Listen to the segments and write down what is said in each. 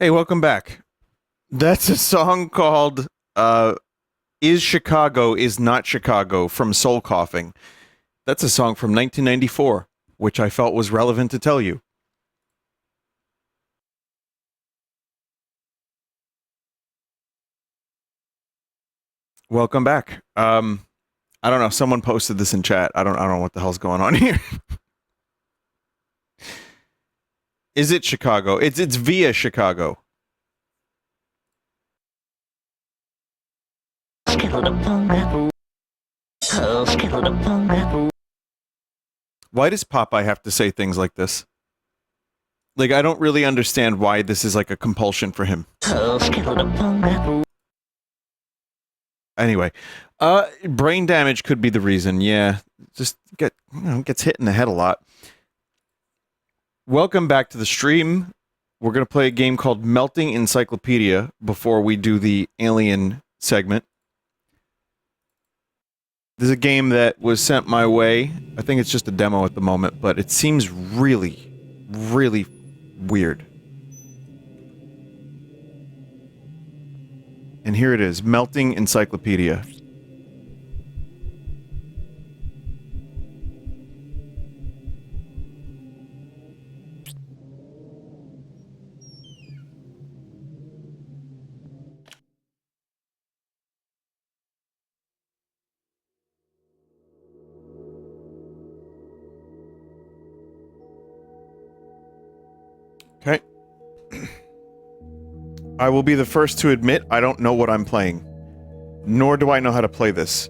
Hey, welcome back. That's a song called Is Chicago Is Not Chicago from Soul Coughing. That's a song from 1994, which I felt was relevant to tell you. Welcome back. I don't know, someone posted this in chat. I don't know what the hell's going on here. Is it Chicago? It's via Chicago. Why does Popeye have to say things like this? Like, I don't really understand why this is like a compulsion for him. Anyway, brain damage could be the reason. Yeah, just gets hit in the head a lot. Welcome back to the stream. We're gonna play a game called Melting Encyclopedia before we do the alien segment. This is a game that was sent my way. I think it's just a demo at the moment, but it seems really, really weird. And here it is, Melting Encyclopedia. Okay. I will be the first to admit I don't know what I'm playing. Nor do I know how to play this.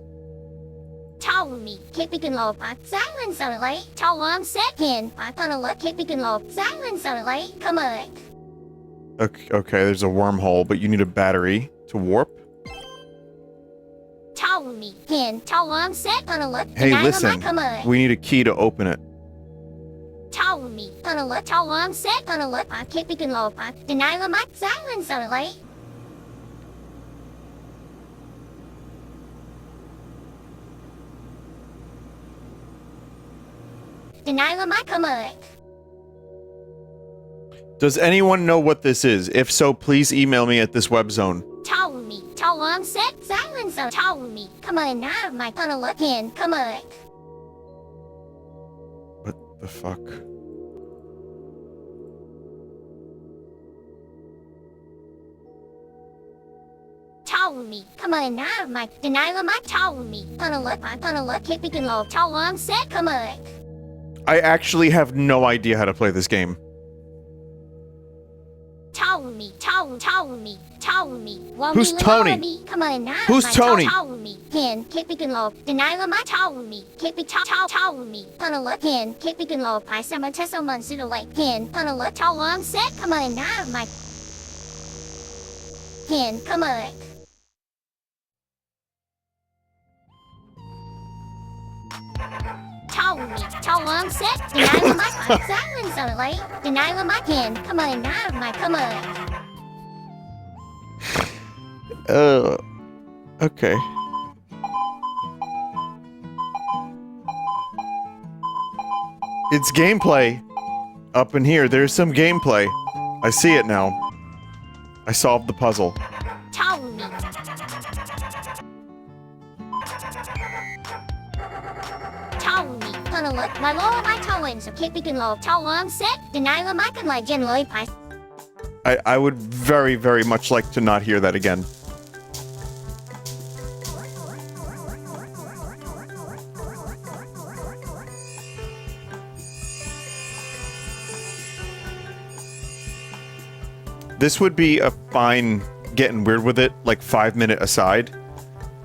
Told me, keeping low, silence on late. Told 1 second. I thought a look, keeping low, silence on late. Come on. Okay, there's a wormhole, but you need a battery to warp. Told me, Ken. Told 1 second. Look. Hey, listen. We need a key to open it. Told me, gonna look. Told 1 second. Look. I keeping low. Deny my silence on late. Deny my command. Does anyone know what this is? If so, please email me at this web zone. Told me. Told 1 sec. Silence on. Told me. Come on now, my gonna look in. Come on. What the fuck? Told me. Come on now, my deny my told me. Gonna look, keeping low. Told 1 sec. Come on. I actually have no idea how to play this game. Told me. Who's Tony? Come on now. Who's Tony? Told me. Ken, keeping low. Deny my told me. Keep it told me. Gonna look in. Keeping low. I summon to someone to the lake. Ken, gonna look. Told 1 sec. Come on now, my Ken, come on. Told 1 sec. Deny my silence on the lake. Deny my Ken. Come on now, my come on. Okay. It's gameplay. Up in here, there's some gameplay. I see it now. I solved the puzzle. Told me. Told me. Gonna look. My lower my towen, so keeping low. Told 1 sec. Deny my can like gen loy pie. I would very, very much like to not hear that again. This would be a fine getting weird with it, like 5-minute aside.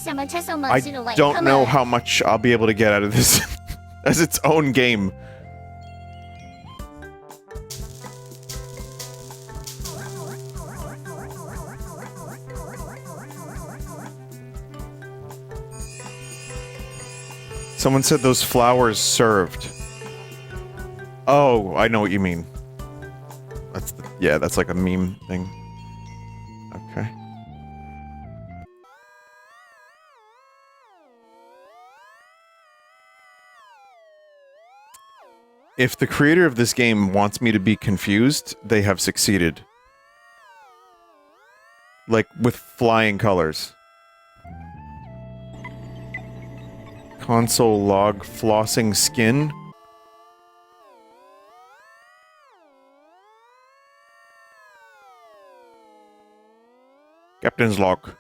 I don't know how much I'll be able to get out of this as its own game. Someone said those flowers served. Oh, I know what you mean. Yeah, that's like a meme thing. Okay. If the creator of this game wants me to be confused, they have succeeded. Like, with flying colors. Console log flossing skin. Captain's log.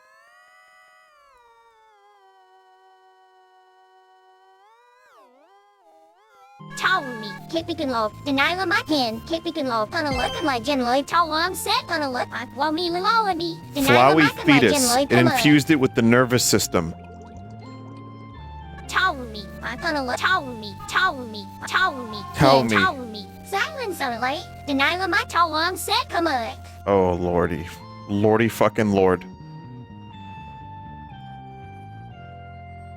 Tawumi, kaibigan loob, dinylamatin, kaibigan loob, panalagkan like generally tawang set, panalagkan, wami lalawani, Flowey dinylamatin like fetus. generally It infused it with the nervous system. Tawumi, Tawumi, Tawumi, Tawumi, Tawumi. Tawumi, silence on like, dinalamai tawang set, kamak. Oh, lordy. Lordy fucking lord.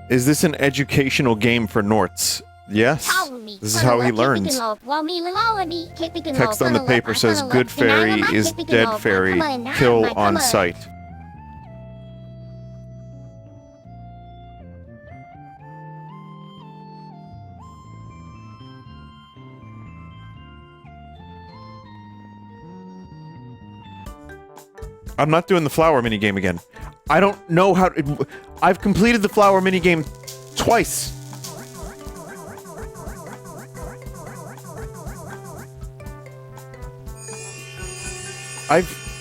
Is this an educational game for Norts? Yes. This is how he learns. Text on the paper says, good fairy is dead fairy. Kill on sight. I'm not doing the flower minigame again. I don't know how to... I've completed the flower minigame twice.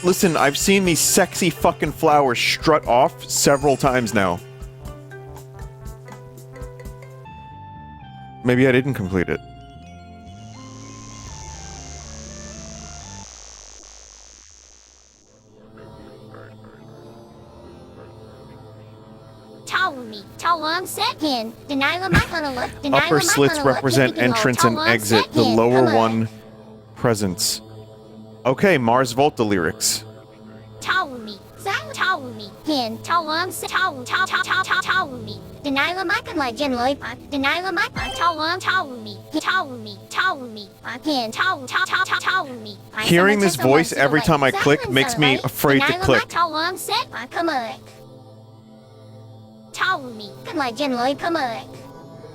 Listen, I've seen these sexy fucking flowers strut off several times now. Maybe I didn't complete it. Upper slits represent entrance and exit, the lower one presence. Okay, Mars Volta lyrics. Tawumi, Tawumi, Hin, Tawam, Tawumi, Denilamaka like generally, Denilamaka, Tawam, Tawumi, Tawumi, Hin, Tawumi. Hearing this voice every time I click makes me afraid to click. Tawam set, Kamak. Tawumi, like generally, Kamak.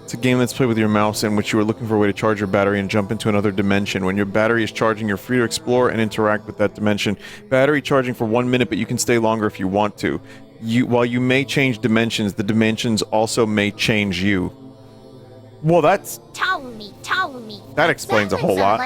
It's a game that's played with your mouse in which you are looking for a way to charge your battery and jump into another dimension. When your battery is charging, you're free to explore and interact with that dimension. Battery charging for 1 minute, but you can stay longer if you want to. While you may change dimensions, the dimensions also may change you. Well, that's... Tawumi. That explains a whole lot.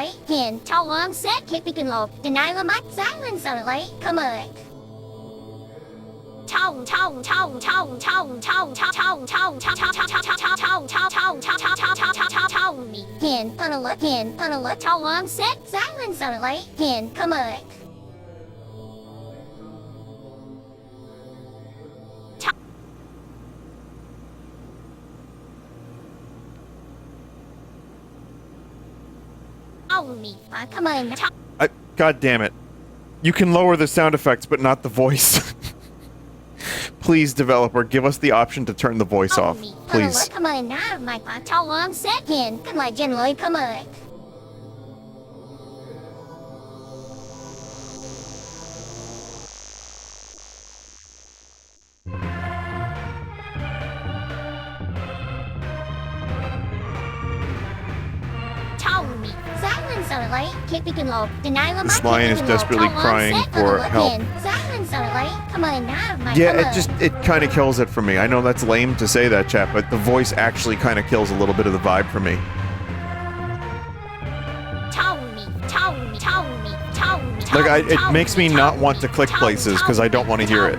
God damn it. You can lower the sound effects, but not the voice. Please, developer, give us the option to turn the voice off. Please. This lion is desperately crying for help. Yeah, it kind of kills it for me. I know that's lame to say that, chat, but the voice actually kind of kills a little bit of the vibe for me. Like, it makes me not want to click places because I don't want to hear it.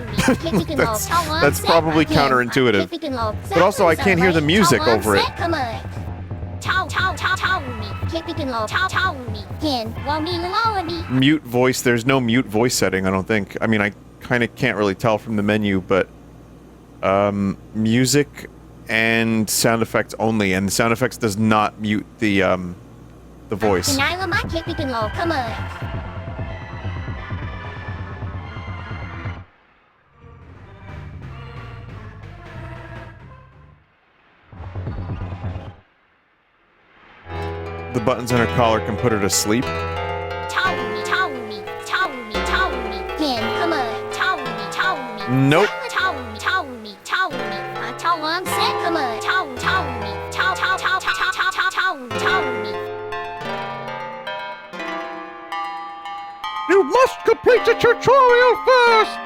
That's probably counterintuitive. But also, I can't hear the music over it. Mute voice, there's no mute voice setting, I don't think. I mean, I kind of can't really tell from the menu, but music and sound effects only, and the sound effects does not mute the voice. The buttons on her collar can put her to sleep. Nope. You must complete the tutorial first!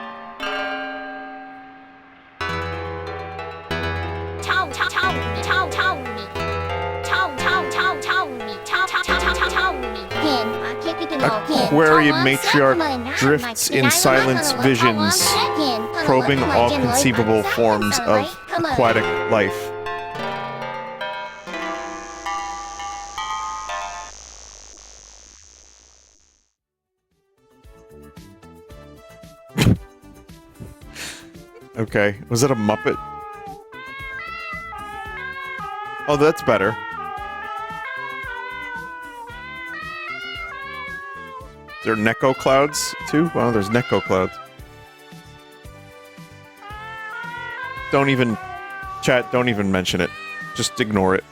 Aquarium matriarch drifts in silence visions, probing all conceivable forms of aquatic life. Okay, was it a Muppet? Oh, that's better. Is there Neko clouds too? Well, there's Neko clouds. Don't even... Chat, don't even mention it. Just ignore it.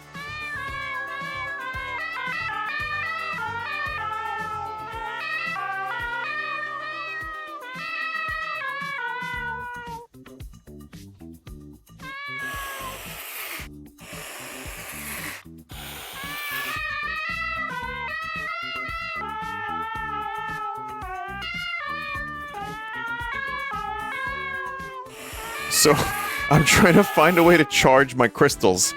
So, I'm trying to find a way to charge my crystals.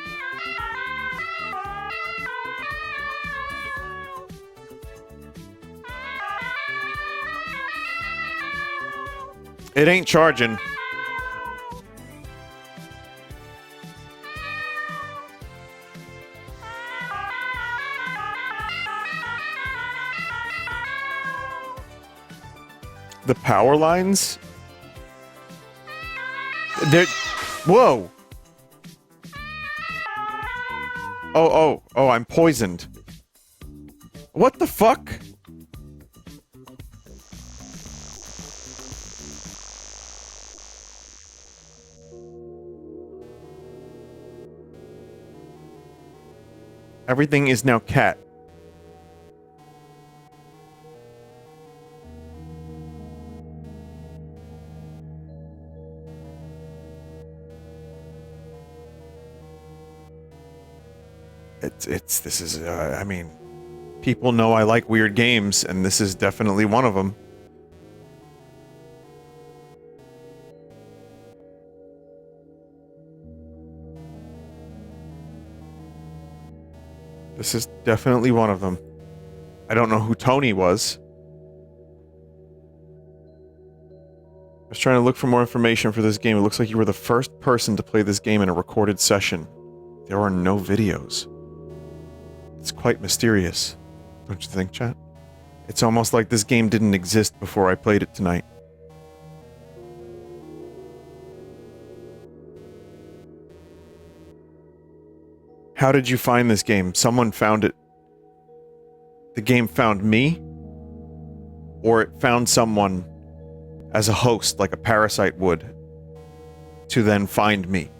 It ain't charging. The power lines? They're... Whoa! Oh, I'm poisoned. What the fuck? Everything is now cat. This is, I mean, people know I like weird games, and this is definitely one of them. This is definitely one of them. I don't know who Tony was. I was trying to look for more information for this game. It looks like you were the first person to play this game in a recorded session. There are no videos. It's quite mysterious, don't you think, chat? It's almost like this game didn't exist before I played it tonight. How did you find this game? Someone found it. The game found me? Or it found someone as a host, like a parasite would, to then find me?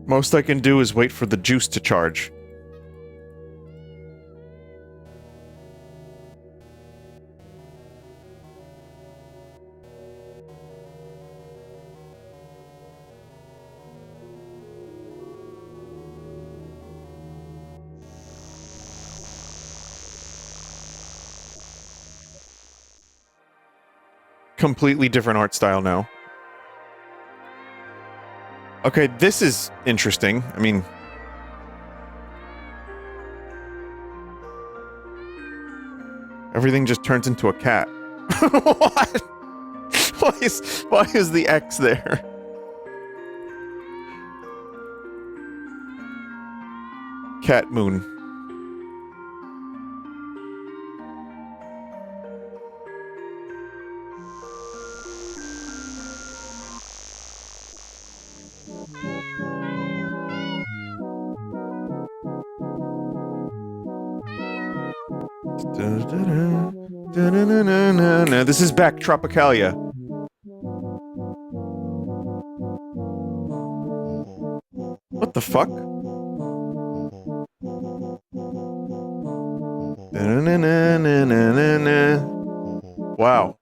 Most I can do is wait for the juice to charge. Completely different art style now. Okay, this is interesting. I mean... everything just turns into a cat. What? Why is the X there? Cat Moon. This is back Tropicalia. What the fuck? Wow.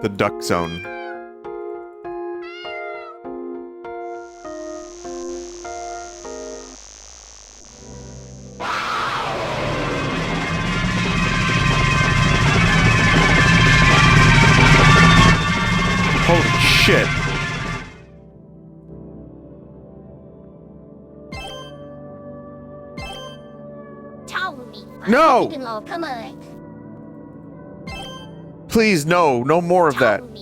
the duck zone. Holy shit. No! Come on. Please, no more of that. Come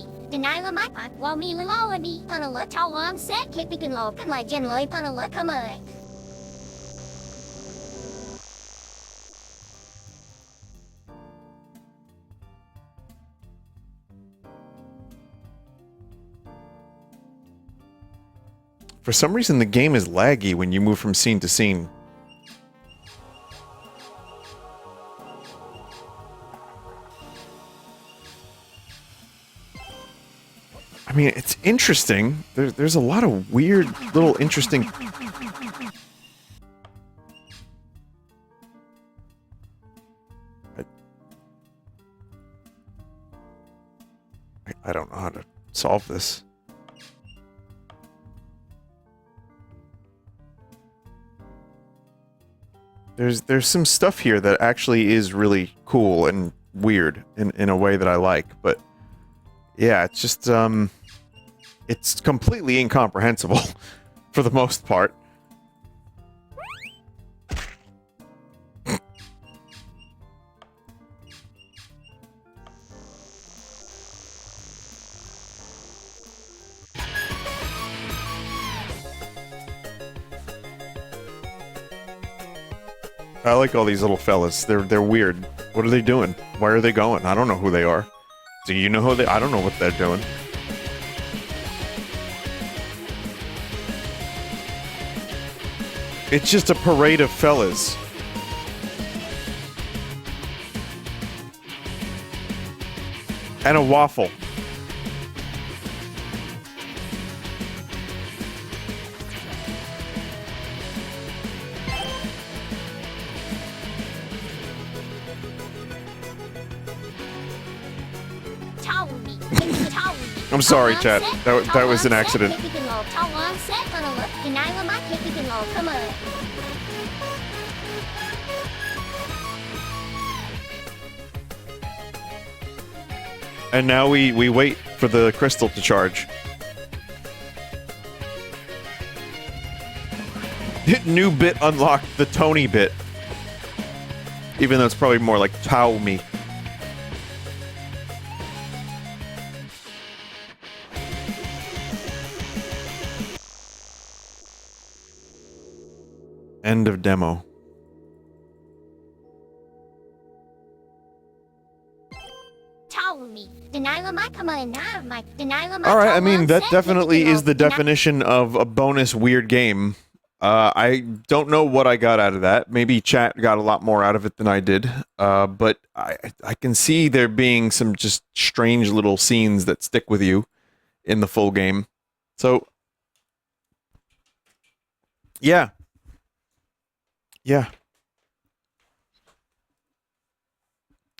on. For some reason, the game is laggy when you move from scene to scene. I mean, it's interesting. There's a lot of weird, little interesting... I don't know how to solve this. There's some stuff here that actually is really cool and weird in a way that I like, but yeah, it's just it's completely incomprehensible for the most part. I like all these little fellas. They're weird. What are they doing? Where are they going? I don't know who they are. Do you know who they... I don't know what they're doing. It's just a parade of fellas. And a waffle. I'm sorry, chat. That was an accident. And now we wait for the crystal to charge. New bit unlocked, the Tony bit. Even though it's probably more like Tao Me. End of demo. Alright, I mean, that definitely is the definition of a bonus weird game. I don't know what I got out of that. Maybe chat got a lot more out of it than I did. But I can see there being some just strange little scenes that stick with you in the full game. So, yeah. Yeah.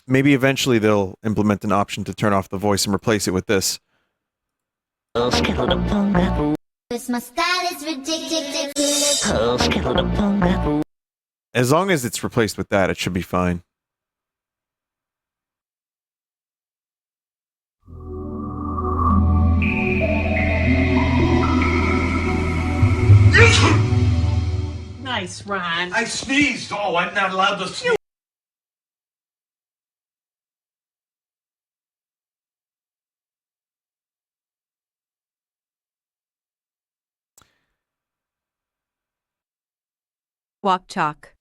Maybe eventually they'll implement an option to turn off the voice and replace it with this. As long as it's replaced with that, it should be fine. Nice, Ron. I sneezed. Oh, I'm not allowed to sneeze. Walk chalk.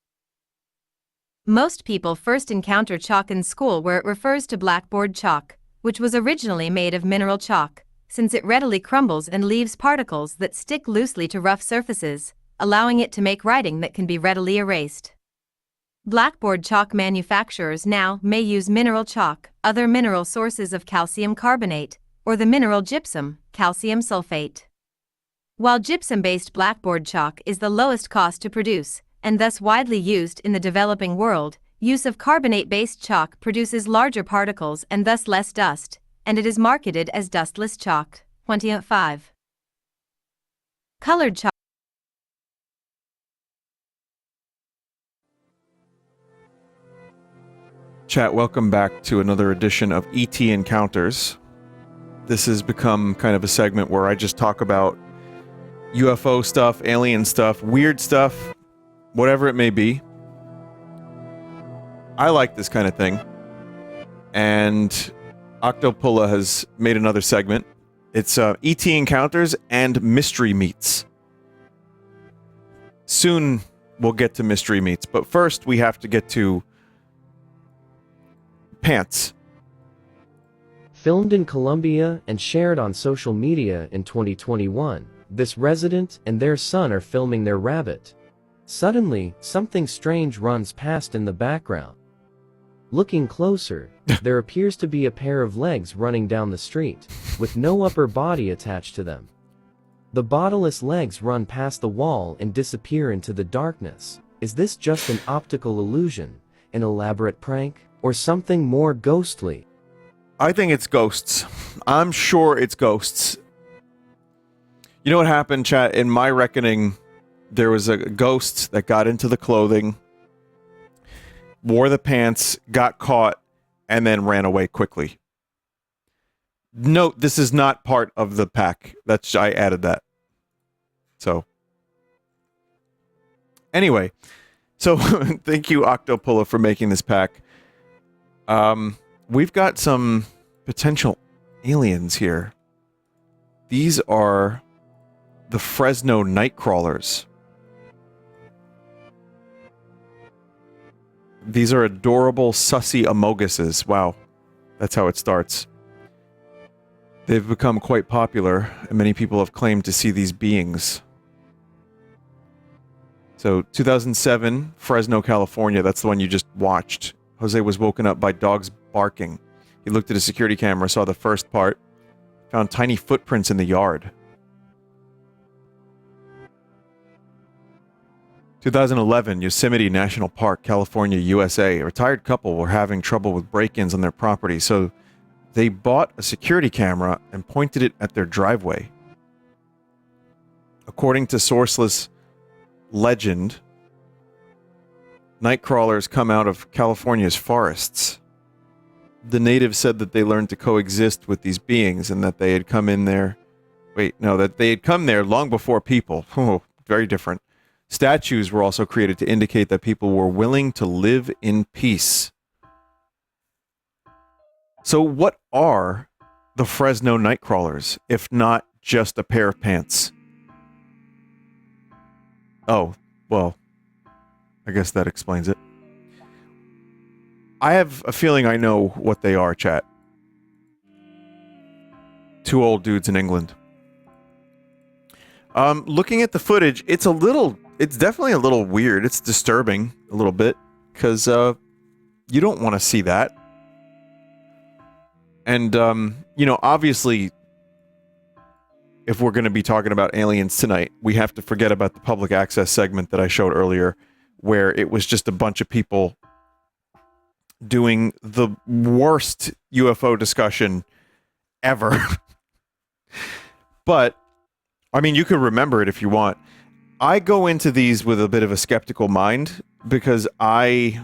Most people first encounter chalk in school where it refers to blackboard chalk, which was originally made of mineral chalk, since it readily crumbles and leaves particles that stick loosely to rough surfaces, allowing it to make writing that can be readily erased. Blackboard chalk manufacturers now may use mineral chalk, other mineral sources of calcium carbonate, or the mineral gypsum, calcium sulfate. While gypsum-based blackboard chalk is the lowest cost to produce, and thus widely used in the developing world, use of carbonate-based chalk produces larger particles and thus less dust, and it is marketed as dustless chalk. 20.5. Colored chalk. Chat, welcome back to another edition of ET Encounters. This has become kind of a segment where I just talk about UFO stuff, alien stuff, weird stuff, whatever it may be. I like this kind of thing. And Octopulla has made another segment. It's ET Encounters and Mystery Meats. Soon we'll get to Mystery Meats, but first we have to get to pants. Filmed in Colombia and shared on social media in 2021, this resident and their son are filming their rabbit. Suddenly, something strange runs past in the background. Looking closer, there appears to be a pair of legs running down the street, with no upper body attached to them. The bodiless legs run past the wall and disappear into the darkness. Is this just an optical illusion, an elaborate prank, or something more ghostly? I think it's ghosts. I'm sure it's ghosts. You know what happened, chat? In my reckoning, there was a ghost that got into the clothing, wore the pants, got caught, and then ran away quickly. Note, this is not part of the pack. I added that. So, anyway. So, thank you, Octopulla, for making this pack. We've got some potential aliens here. These are the Fresno Nightcrawlers. These are adorable, sussy amoguses. Wow. That's how it starts. They've become quite popular, and many people have claimed to see these beings. So, 2007, Fresno, California. That's the one you just watched. Jose was woken up by dogs barking. He looked at a security camera, saw the first part, found tiny footprints in the yard. 2011, Yosemite National Park, California, USA. A retired couple were having trouble with break-ins on their property, so they bought a security camera and pointed it at their driveway. According to sourceless legend, Nightcrawlers come out of California's forests. The natives said that they learned to coexist with these beings and that they had come in there... that they had come there long before people. Oh, very different. Statues were also created to indicate that people were willing to live in peace. So what are the Fresno Nightcrawlers, if not just a pair of pants? Oh, well... I guess that explains it. I have a feeling I know what they are, chat. Two old dudes in England. Looking at the footage, it's definitely a little weird. It's disturbing a little bit, because you don't want to see that. And, obviously, if we're going to be talking about aliens tonight, we have to forget about the public access segment that I showed earlier, where it was just a bunch of people doing the worst UFO discussion ever. But, I mean, you can remember it if you want. I go into these with a bit of a skeptical mind, because I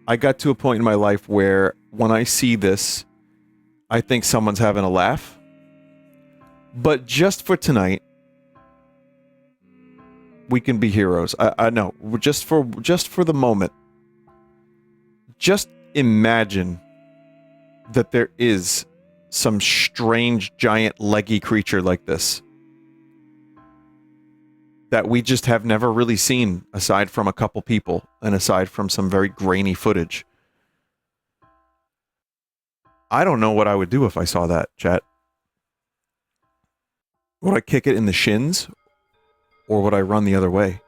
got to a point in my life where when I see this, I think someone's having a laugh. But just for tonight, we can be heroes. I know. Just for the moment. Just imagine that there is some strange, giant, leggy creature like this that we just have never really seen, aside from a couple people and aside from some very grainy footage. I don't know what I would do if I saw that, chat. Would I kick it in the shins? Or would I run the other way?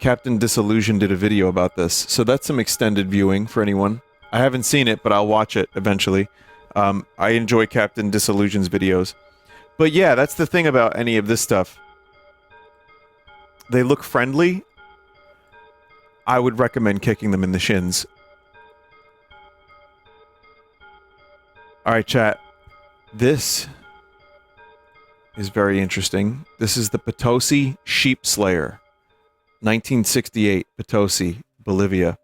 Captain Disillusion did a video about this, so that's some extended viewing for anyone. I haven't seen it, but I'll watch it eventually. I enjoy Captain Disillusion's videos. But yeah, that's the thing about any of this stuff. They look friendly, I would recommend kicking them in the shins. Alright, chat. This is very interesting. This is the Potosi Sheep Slayer. 1968, Potosi, Bolivia.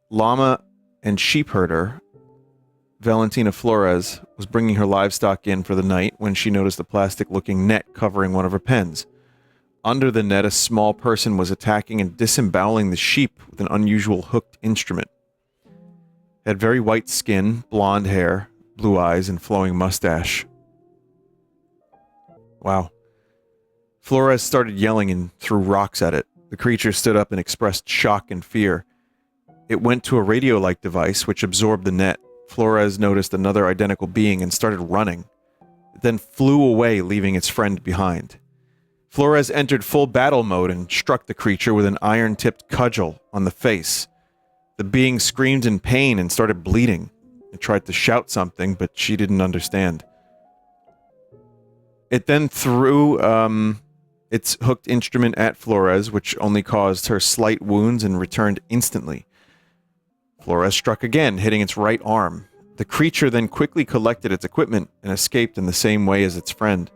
Llama and sheep herder Valentina Flores was bringing her livestock in for the night when she noticed a plastic-looking net covering one of her pens. Under the net, a small person was attacking and disemboweling the sheep with an unusual hooked instrument. It had very white skin, blonde hair, blue eyes, and flowing mustache. Wow. Flores started yelling and threw rocks at it. The creature stood up and expressed shock and fear. It went to a radio-like device, which absorbed the net. Flores noticed another identical being and started running. It then flew away, leaving its friend behind. Flores entered full battle mode and struck the creature with an iron-tipped cudgel on the face. The being screamed in pain and started bleeding. It tried to shout something, but she didn't understand. It then threw its hooked instrument at Flores, which only caused her slight wounds and returned instantly. Flores struck again, hitting its right arm. The creature then quickly collected its equipment and escaped in the same way as its friend.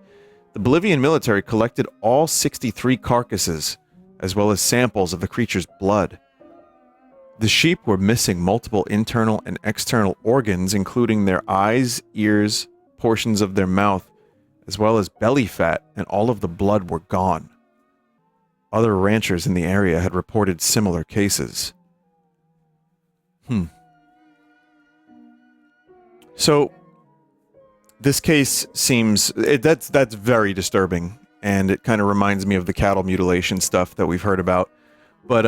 The Bolivian military collected all 63 carcasses, as well as samples of the creature's blood. The sheep were missing multiple internal and external organs, including their eyes, ears, portions of their mouth, as well as belly fat, and all of the blood were gone. Other ranchers in the area had reported similar cases. So, this case seems... that's very disturbing, and it kind of reminds me of the cattle mutilation stuff that we've heard about. But,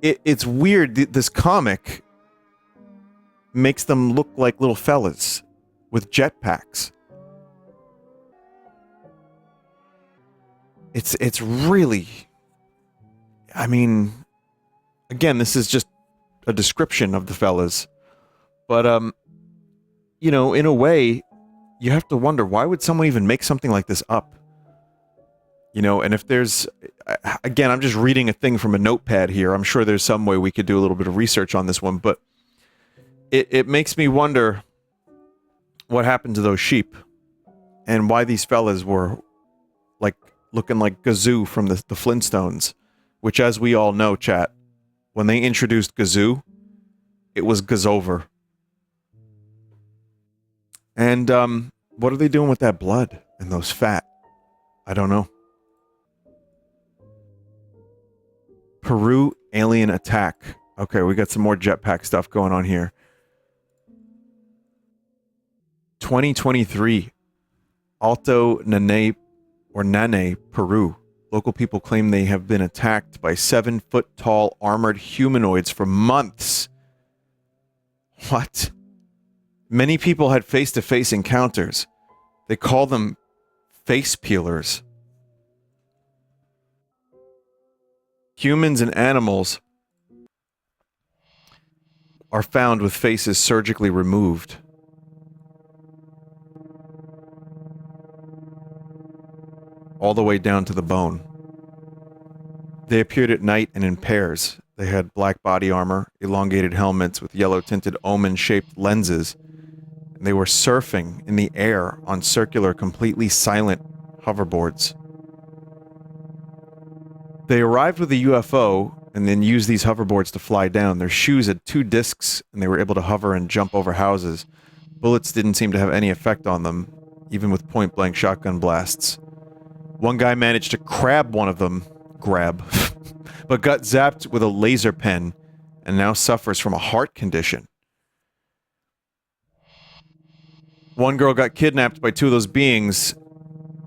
it's weird. This comic makes them look like little fellas with jetpacks. It's really... I mean... Again, this is just a description of the fellas. But, you know, in a way, you have to wonder, why would someone even make something like this up? You know, and if there's... Again, I'm just reading a thing from a notepad here. I'm sure there's some way we could do a little bit of research on this one, but it makes me wonder what happened to those sheep and why these fellas were, like, looking like Gazoo from the Flintstones, which, as we all know, chat, when they introduced Gazoo, it was Gazover. And, what are they doing with that blood and those fat? I don't know. Peru alien attack. Okay, we got some more jetpack stuff going on here. 2023. Alto Nane, Peru. Local people claim they have been attacked by 7-foot-tall armored humanoids for months. What? Many people had face-to-face encounters. They call them face peelers. Humans and animals are found with faces surgically removed. All the way down to the bone. They appeared at night and in pairs. They had black body armor, elongated helmets with yellow-tinted almond-shaped lenses, and they were surfing in the air on circular, completely silent hoverboards. They arrived with a UFO and then used these hoverboards to fly down. Their shoes had 2 discs, and they were able to hover and jump over houses. Bullets didn't seem to have any effect on them, even with point-blank shotgun blasts. One guy managed to grab one of them, but got zapped with a laser pen and now suffers from a heart condition. One girl got kidnapped by 2 of those beings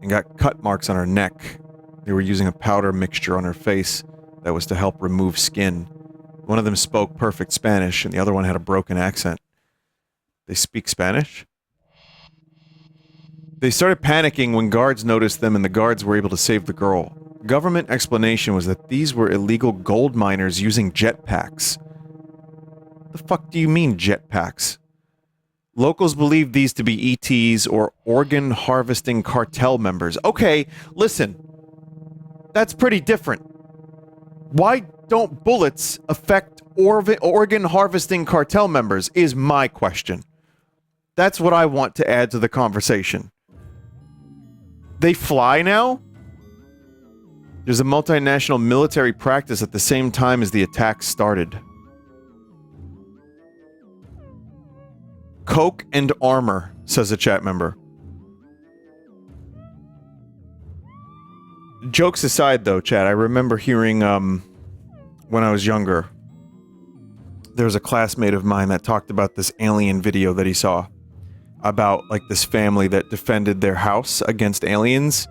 and got cut marks on her neck. They were using a powder mixture on her face that was to help remove skin. One of them spoke perfect Spanish and the other one had a broken accent. They speak Spanish? They started panicking when guards noticed them and the guards were able to save the girl. Government explanation was that these were illegal gold miners using jetpacks. The fuck do you mean jetpacks? Locals believed these to be ETs or organ harvesting cartel members. Okay, listen. That's pretty different. Why don't bullets affect organ harvesting cartel members is my question. That's what I want to add to the conversation. They fly now? There's a multinational military practice at the same time as the attack started. Coke and armor, says a chat member. Jokes aside, though, chat, I remember hearing, when I was younger, there was a classmate of mine that talked about this alien video that he saw about, like, this family that defended their house against aliens,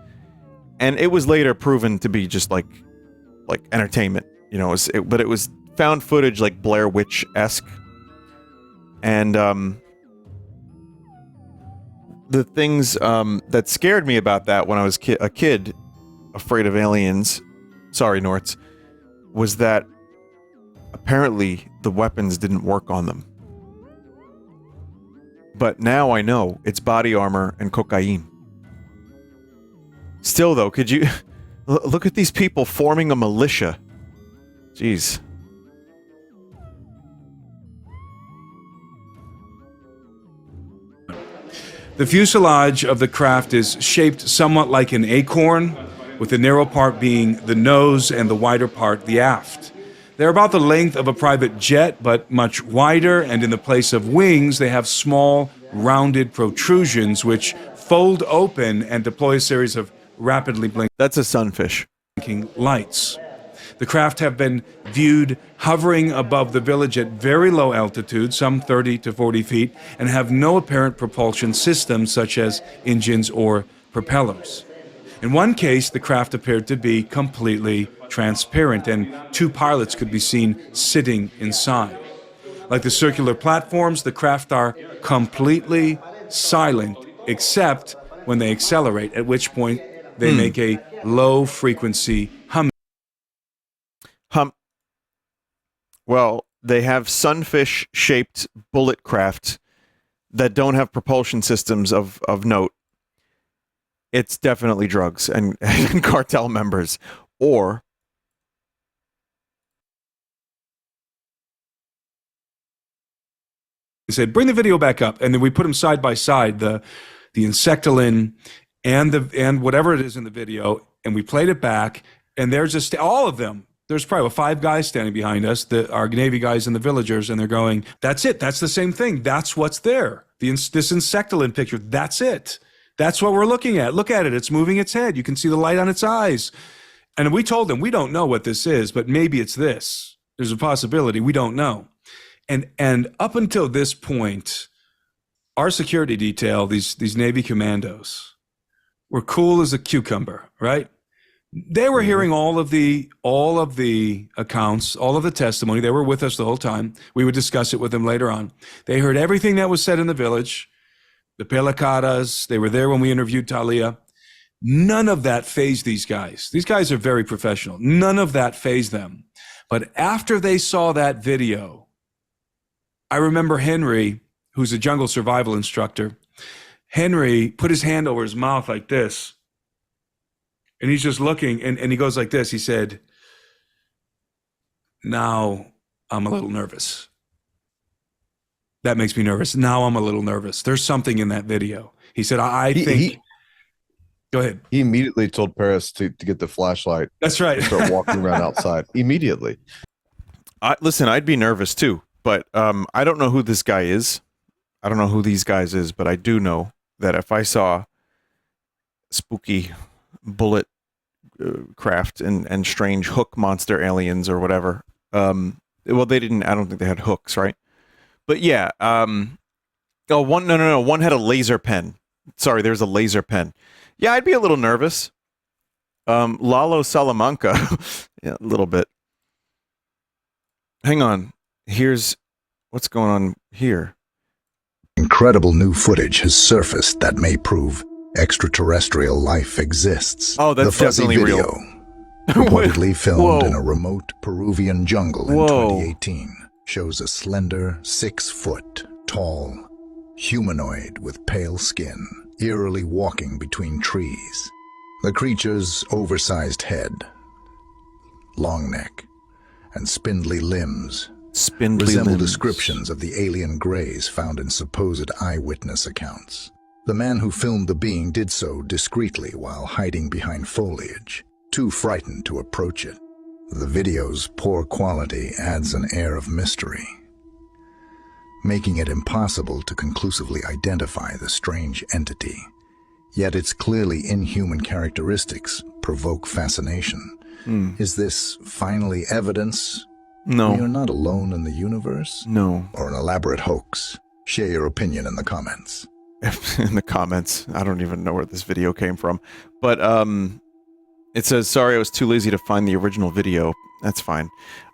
and it was later proven to be just, like entertainment, you know, but it was found footage, like, Blair Witch-esque, and, the things, that scared me about that when I was a kid, afraid of aliens, sorry, Norts, was that apparently the weapons didn't work on them. But now I know it's body armor and cocaine. Still, though, could you... look at these people forming a militia. Jeez. The fuselage of the craft is shaped somewhat like an acorn, with the narrow part being the nose and the wider part the aft. They're about the length of a private jet, but much wider, and in the place of wings, they have small, rounded protrusions which fold open and deploy a series of rapidly blinking... That's a sunfish. ...lights. The craft have been viewed hovering above the village at very low altitude, some 30 to 40 feet, and have no apparent propulsion systems such as engines or propellers. In one case, the craft appeared to be completely transparent, and 2 pilots could be seen sitting inside. Like the circular platforms, the craft are completely silent, except when they accelerate, at which point they make a low-frequency hum. Well, they have sunfish-shaped bullet craft that don't have propulsion systems of note. It's definitely drugs and cartel members. Or... They said, bring the video back up, and then we put them side by side, the insectilin and whatever it is in the video, and we played it back, and there's just all of them. There's probably 5 guys standing behind us, our Navy guys and the villagers, and they're going, that's it, that's the same thing, that's what's there. This insectilin picture, that's it. That's what we're looking at. Look at it, it's moving its head. You can see the light on its eyes. And we told them, we don't know what this is, but maybe it's this. There's a possibility, we don't know. And up until this point, our security detail, these Navy commandos, were cool as a cucumber, right? They were hearing all of the accounts, all of the testimony. They were with us the whole time. We would discuss it with them later on. They heard everything that was said in the village, the pelacadas. They were there when we interviewed Talia. None of that fazed these guys. These guys are very professional. None of that fazed them. But after they saw that video, I remember Henry, who's a jungle survival instructor. Henry put his hand over his mouth like this. And he's just looking, and he goes like this. He said, now I'm a little nervous. That makes me nervous. Now I'm a little nervous. There's something in that video. He said, I think... Go ahead. He immediately told Paris to get the flashlight. That's right. And start walking around outside. Immediately. Listen, I'd be nervous too, but I don't know who this guy is. I don't know who these guys is, but I do know that if I saw spooky bullet craft and strange hook monster aliens or whatever, well, they didn't, I don't think they had hooks, right? But yeah, one had a laser pen. Sorry, there's a laser pen. Yeah, I'd be a little nervous. Lalo Salamanca, yeah, a little bit. Hang on. Here's what's going on here. Incredible new footage has surfaced that may prove extraterrestrial life exists. Oh, that's the fuzzy definitely video, real. reportedly filmed Whoa. in a remote Peruvian jungle in Whoa. 2018, shows a slender, 6-foot tall humanoid with pale skin, eerily walking between trees. The creature's oversized head, long neck, and spindly limbs Spindly resemble limbs. descriptions of the alien greys found in supposed eyewitness accounts. The man who filmed the being did so discreetly while hiding behind foliage, too frightened to approach it. The video's poor quality adds an air of mystery, making it impossible to conclusively identify the strange entity. Yet its clearly inhuman characteristics provoke fascination. Is this finally evidence No. we are not alone in the universe? No. Or an elaborate hoax? Share your opinion in the comments. In the comments. I don't even know where this video came from. But it says, sorry, I was too lazy to find the original video. That's fine.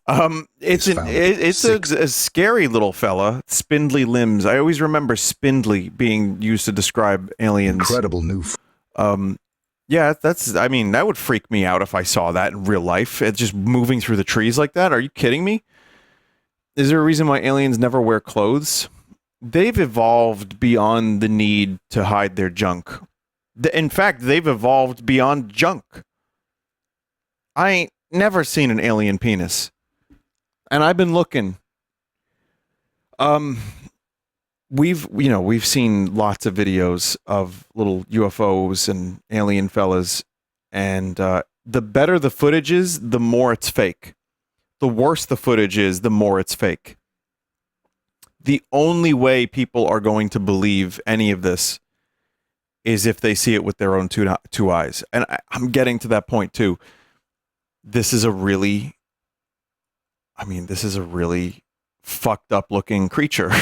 It's a scary little fella. Spindly limbs. I always remember spindly being used to describe aliens. Incredible new... Yeah, I mean, that would freak me out if I saw that in real life. It's just moving through the trees like that. Are you kidding me? Is there a reason why aliens never wear clothes? They've evolved beyond the need to hide their junk. In fact, they've evolved beyond junk. I ain't never seen an alien penis. And I've been looking. We've seen lots of videos of little UFOs and alien fellas, and the better the footage is, the more it's fake. The worse the footage is, the more it's fake. The only way people are going to believe any of this is if they see it with their own two eyes. And I'm getting to that point too. This is a really fucked up looking creature,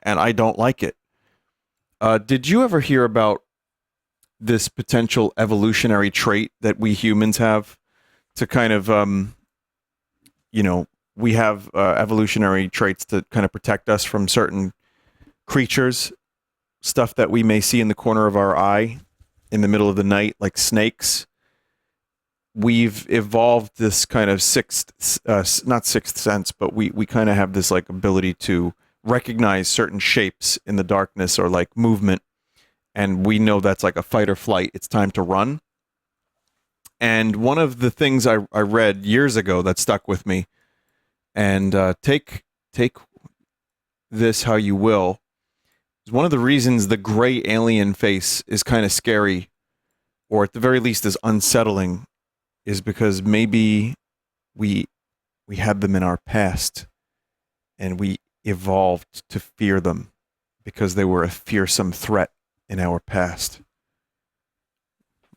and I don't like it. Did you ever hear about this potential evolutionary trait that we humans have to kind of, we have evolutionary traits to kind of protect us from certain creatures, stuff that we may see in the corner of our eye in the middle of the night, like snakes. We've evolved this kind of not sixth sense, but we kind of have this like ability to recognize certain shapes in the darkness or like movement. And we know that's like a fight or flight. It's time to run. And one of the things I read years ago that stuck with me, and take this how you will, is one of the reasons the gray alien face is kind of scary, or at the very least is unsettling, is because maybe we had them in our past and we evolved to fear them because they were a fearsome threat in our past.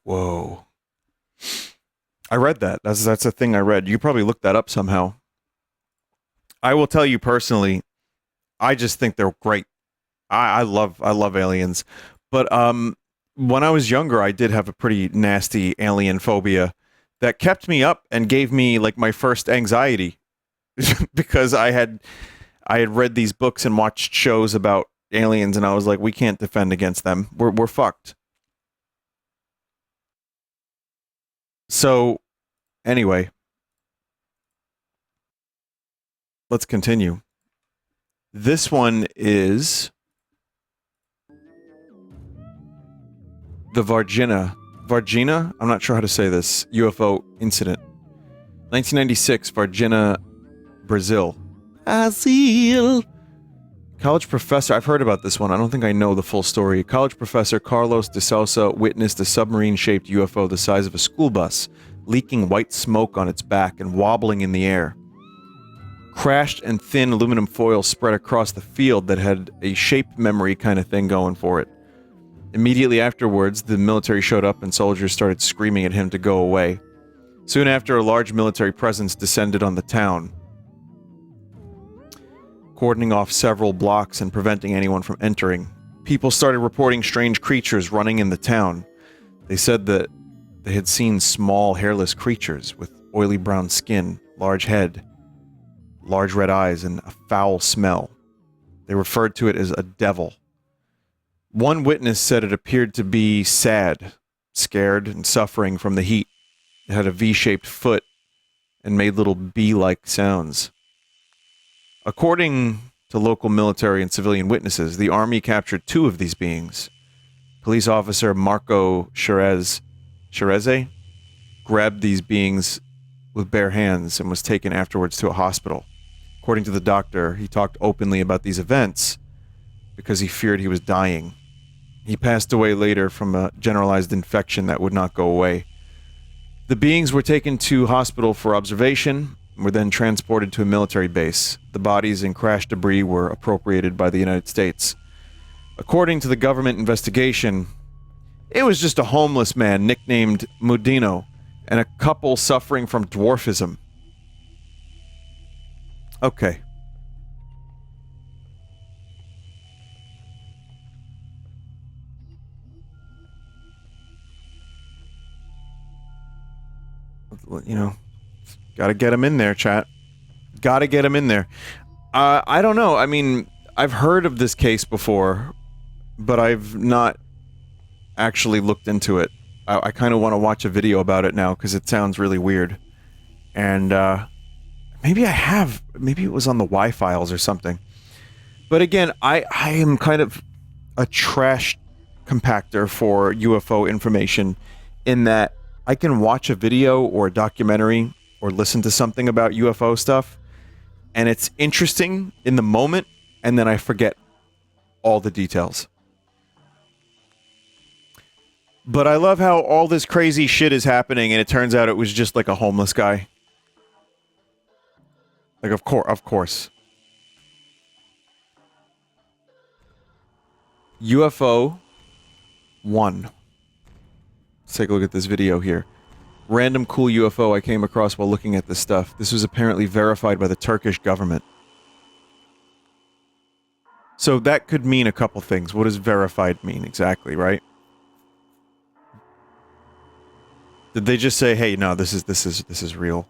Whoa. I read that. That's a thing I read. You probably looked that up somehow. I will tell you personally, I just think they're great. I love aliens. But when I was younger, I did have a pretty nasty alien phobia that kept me up and gave me like my first anxiety because I had read these books and watched shows about aliens, and I was like, we can't defend against them. We're fucked. So, anyway, let's continue. This one is the Varginha, I'm not sure how to say this, UFO incident. 1996, Varginha, Brazil. Brazil. College professor, I've heard about this one. I don't think I know the full story. College professor Carlos de Sousa witnessed a submarine-shaped UFO the size of a school bus, leaking white smoke on its back and wobbling in the air. Crashed and thin aluminum foil spread across the field that had a shape memory kind of thing going for it. Immediately afterwards, the military showed up and soldiers started screaming at him to go away. Soon after, a large military presence descended on the town, cordoning off several blocks and preventing anyone from entering. People started reporting strange creatures running in the town. They said that they had seen small, hairless creatures with oily brown skin, large head, large red eyes, and a foul smell. They referred to it as a devil. One witness said it appeared to be sad, scared, and suffering from the heat. It had a V-shaped foot and made little bee-like sounds. According to local military and civilian witnesses, the army captured 2 of these beings. Police officer Marco Chereze grabbed these beings with bare hands and was taken afterwards to a hospital. According to the doctor, he talked openly about these events because he feared he was dying. He passed away later from a generalized infection that would not go away. The beings were taken to hospital for observation and were then transported to a military base. The bodies and crash debris were appropriated by the United States. According to the government investigation, it was just a homeless man nicknamed Mudino and a couple suffering from dwarfism. Okay. You know, gotta get him in there, chat. Gotta get him in there. I don't know. I mean, I've heard of this case before, but I've not actually looked into it. I kind of want to watch a video about it now because it sounds really weird. And maybe I have. Maybe it was on the Y-Files or something. But again, I am kind of a trash compactor for UFO information in that I can watch a video or a documentary or listen to something about UFO stuff, and it's interesting in the moment, and then I forget all the details. But I love how all this crazy shit is happening, and it turns out it was just like a homeless guy. Like, of course. UFO 1. Let's take a look at this video here. Random cool UFO I came across while looking at this stuff. This was apparently verified by the Turkish government. So that could mean a couple things. What does verified mean exactly, right? Did they just say, "Hey, no, this is real"?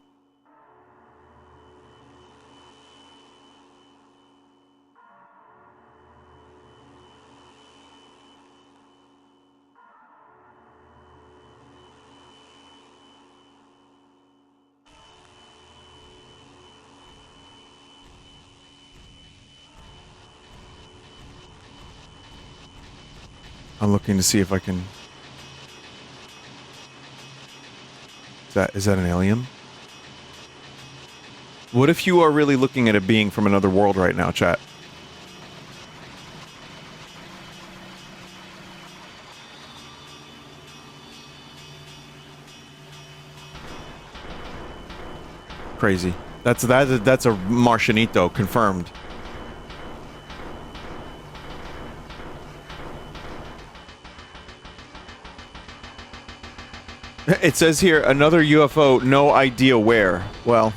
I'm looking to see if I can... Is that an alien? What if you are really looking at a being from another world right now, chat? Crazy. That's a Martianito, confirmed. It says here, another UFO, no idea where. Well,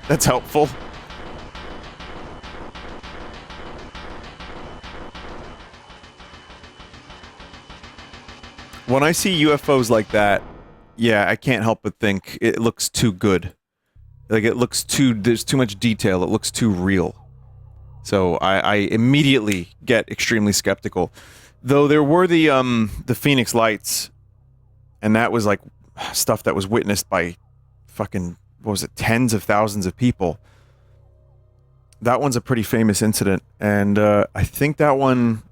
that's helpful. When I see UFOs like that, yeah, I can't help but think it looks too good. Like, it looks too... There's too much detail. It looks too real. So I immediately get extremely skeptical. Though there were the Phoenix Lights... And that was like stuff that was witnessed by fucking, what was it, tens of thousands of people. That one's a pretty famous incident. And I think that one,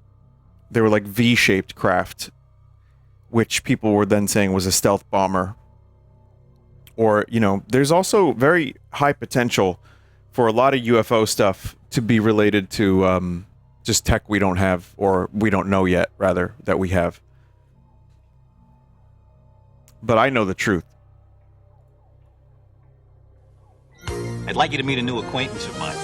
they were like V-shaped craft, which people were then saying was a stealth bomber. Or, you know, there's also very high potential for a lot of UFO stuff to be related to just tech we don't have, or we don't know yet, rather, that we have. But I know the truth. I'd like you to meet a new acquaintance of mine.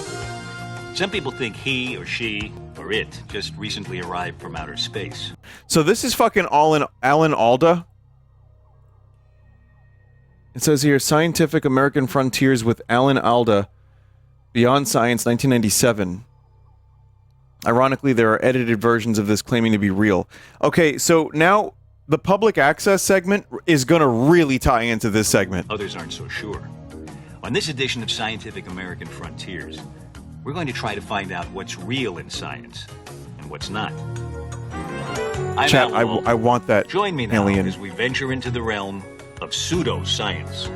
Some people think he or she or it just recently arrived from outer space. So this is fucking Alan Alda. It says here, Scientific American Frontiers with Alan Alda, Beyond Science, 1997. Ironically, there are edited versions of this claiming to be real. Okay, so now... The public access segment is going to really tie into this segment. Others aren't so sure. On this edition of Scientific American Frontiers, we're going to try to find out what's real in science and what's not. Chat, I want that Join me now alien. as we venture into the realm of pseudoscience.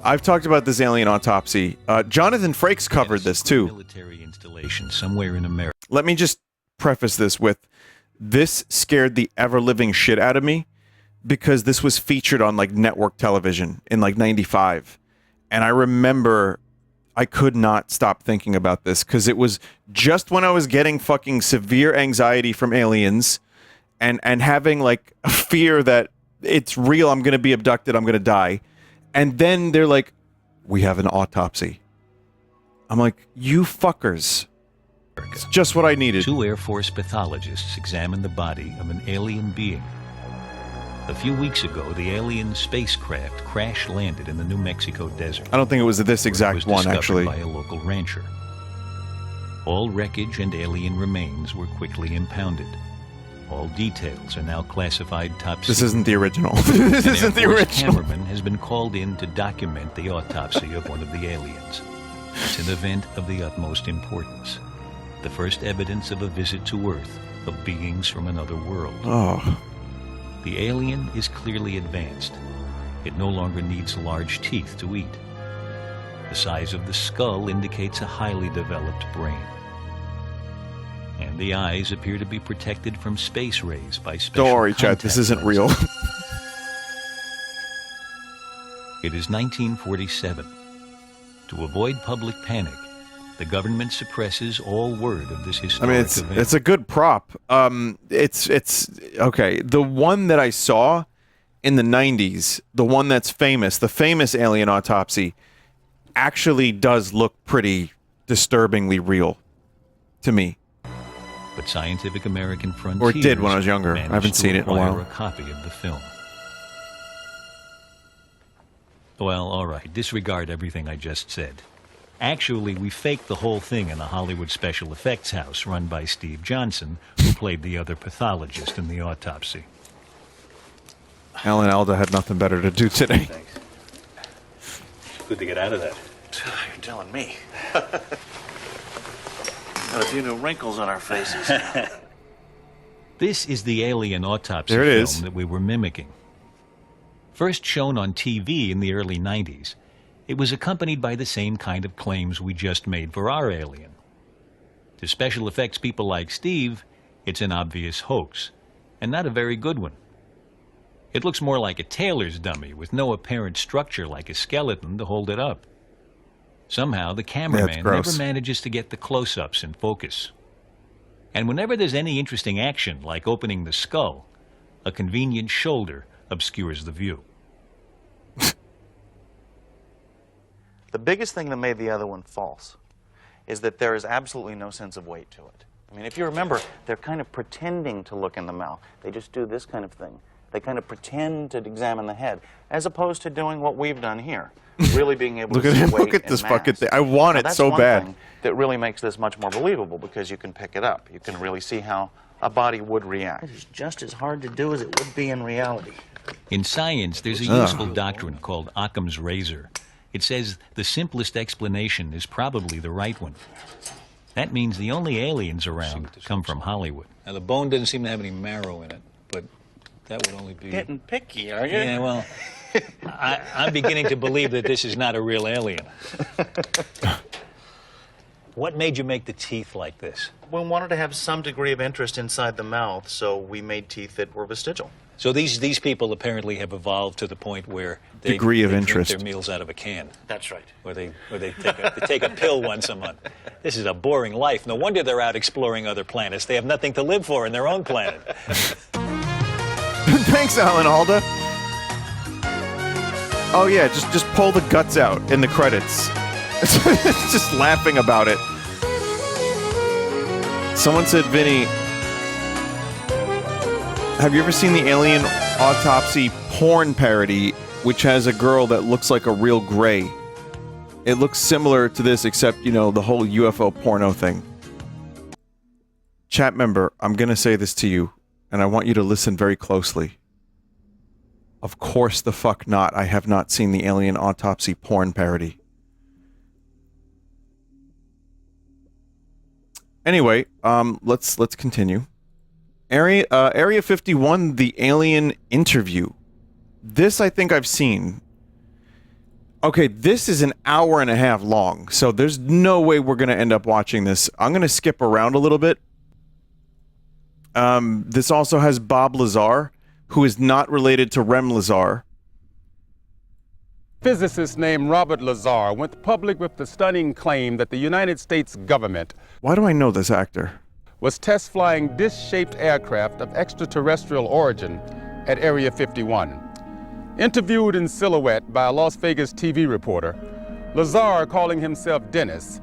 I've talked about this alien autopsy. Jonathan Frakes covered this too. Military installation somewhere in America. Let me just preface this with, This scared the ever-living shit out of me because this was featured on like network television in like 95. And I remember I could not stop thinking about this because it was just when I was getting fucking severe anxiety from aliens and having like a fear that it's real, I'm going to be abducted, I'm going to die. And then they're like, we have an autopsy. I'm like, you fuckers. It's just what I needed. 2 Air Force pathologists examined the body of an alien being. A few weeks ago, the alien spacecraft crash-landed in the New Mexico desert. I don't think it was this exact one, actually. By a local rancher. All wreckage and alien remains were quickly impounded. All details are now classified top secret. This isn't the original. This isn't the original. An cameraman has been called in to document the autopsy of one of the aliens. It's an event of the utmost importance. The first evidence of a visit to Earth, of beings from another world. Oh. The alien is clearly advanced. It no longer needs large teeth to eat. The size of the skull indicates a highly developed brain. And the eyes appear to be protected from space rays by special Don't worry, Chad, this isn't real. It is 1947. To avoid public panic, the government suppresses all word of this historic event. It's a good prop. It's okay. The one that I saw in the 90s, the one that's famous, the famous alien autopsy, actually does look pretty disturbingly real to me. But Scientific American Frontiers, or it did when I was younger. I haven't seen it in a while. A copy of the film. Well, all right. Disregard everything I just said. Actually, we faked the whole thing in a Hollywood special effects house run by Steve Johnson, who played the other pathologist in the autopsy. Alan Alda had nothing better to do today. Thanks. Good to get out of that. You're telling me. Got a few new wrinkles on our faces. This is the alien autopsy film is. That we were mimicking. First shown on TV in the early 90s, it was accompanied by the same kind of claims we just made for our alien. To special effects people like Steve, it's an obvious hoax, and not a very good one. It looks more like a tailor's dummy with no apparent structure like a skeleton to hold it up. Somehow, the cameraman never manages to get the close-ups in focus. And whenever there's any interesting action, like opening the skull, a convenient shoulder obscures the view. The biggest thing that made the other one false is that there is absolutely no sense of weight to it. I mean, if you remember, they're kind of pretending to look in the mouth. They just do this kind of thing. They kind of pretend to examine the head, as opposed to doing what we've done here, really being able to see weight Look at this fucking thing. I want it so bad. That's one thing that really makes this much more believable, because you can pick it up. You can really see how a body would react. It is just as hard to do as it would be in reality. In science, there's a useful doctrine called Occam's razor. It says the simplest explanation is probably the right one. That means the only aliens around come from Hollywood. Now, the bone doesn't seem to have any marrow in it, but that would only be... Getting picky, are you? Yeah, well, I'm beginning to believe that this is not a real alien. What made you make the teeth like this? We wanted to have some degree of interest inside the mouth, so we made teeth that were vestigial. So these people apparently have evolved to the point where they interest. drink their meals out of a can. That's right. Or they take a pill once a month. This is a boring life. No wonder they're out exploring other planets. They have nothing to live for in their own planet. Thanks, Alan Alda. Oh yeah, just pull the guts out in the credits. Just laughing about it. Someone said, Vinny, have you ever seen the Alien Autopsy porn parody, which has a girl that looks like a real gray? It looks similar to this, except, you know, the whole UFO porno thing. Chat member, I'm going to say this to you, and I want you to listen very closely. Of course the fuck not. I have not seen the Alien Autopsy porn parody. Anyway, let's continue. Area 51, the Alien Interview. This I think I've seen. Okay, this is an hour and a half long, so there's no way we're going to end up watching this. I'm going to skip around a little bit. This also has Bob Lazar, who is not related to Rem Lazar. Physicist named Robert Lazar went public with the stunning claim that the United States government Why do I know this actor? was test flying disc-shaped aircraft of extraterrestrial origin at Area 51. Interviewed in silhouette by a Las Vegas TV reporter, Lazar, calling himself Dennis,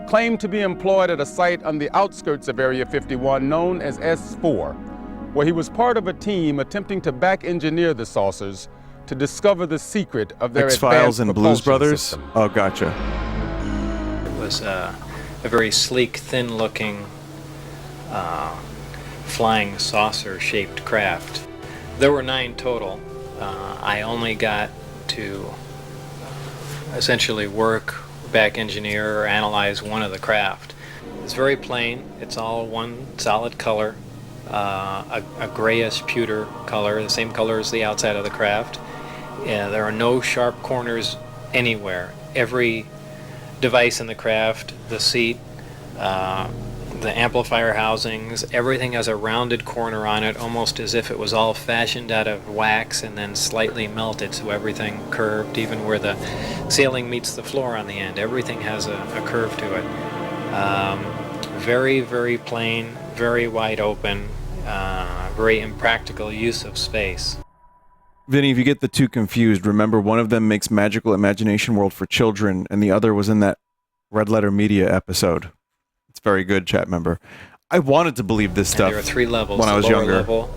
claimed to be employed at a site on the outskirts of Area 51 known as S4, where he was part of a team attempting to back-engineer the saucers to discover the secret of their X-Files advanced and Blues propulsion Brothers? system. Oh, gotcha. It was a very sleek, thin-looking, flying saucer-shaped craft. There were 9 total. I only got to essentially work, back engineer, or analyze one of the craft. It's very plain. It's all one solid color, a grayish pewter color, the same color as the outside of the craft. There are no sharp corners anywhere. Every device in the craft, the seat, the amplifier housings, everything has a rounded corner on it, almost as if it was all fashioned out of wax and then slightly melted, so everything curved, even where the ceiling meets the floor on the end. Everything has a curve to it. Very, very plain, very wide open, very impractical use of space. Vinny, if you get the two confused, remember one of them makes Magical Imagination World for children, and the other was in that Red Letter Media episode. It's very good, chat member. I wanted to believe this stuff. And there are 3 levels. When I was the lower younger. level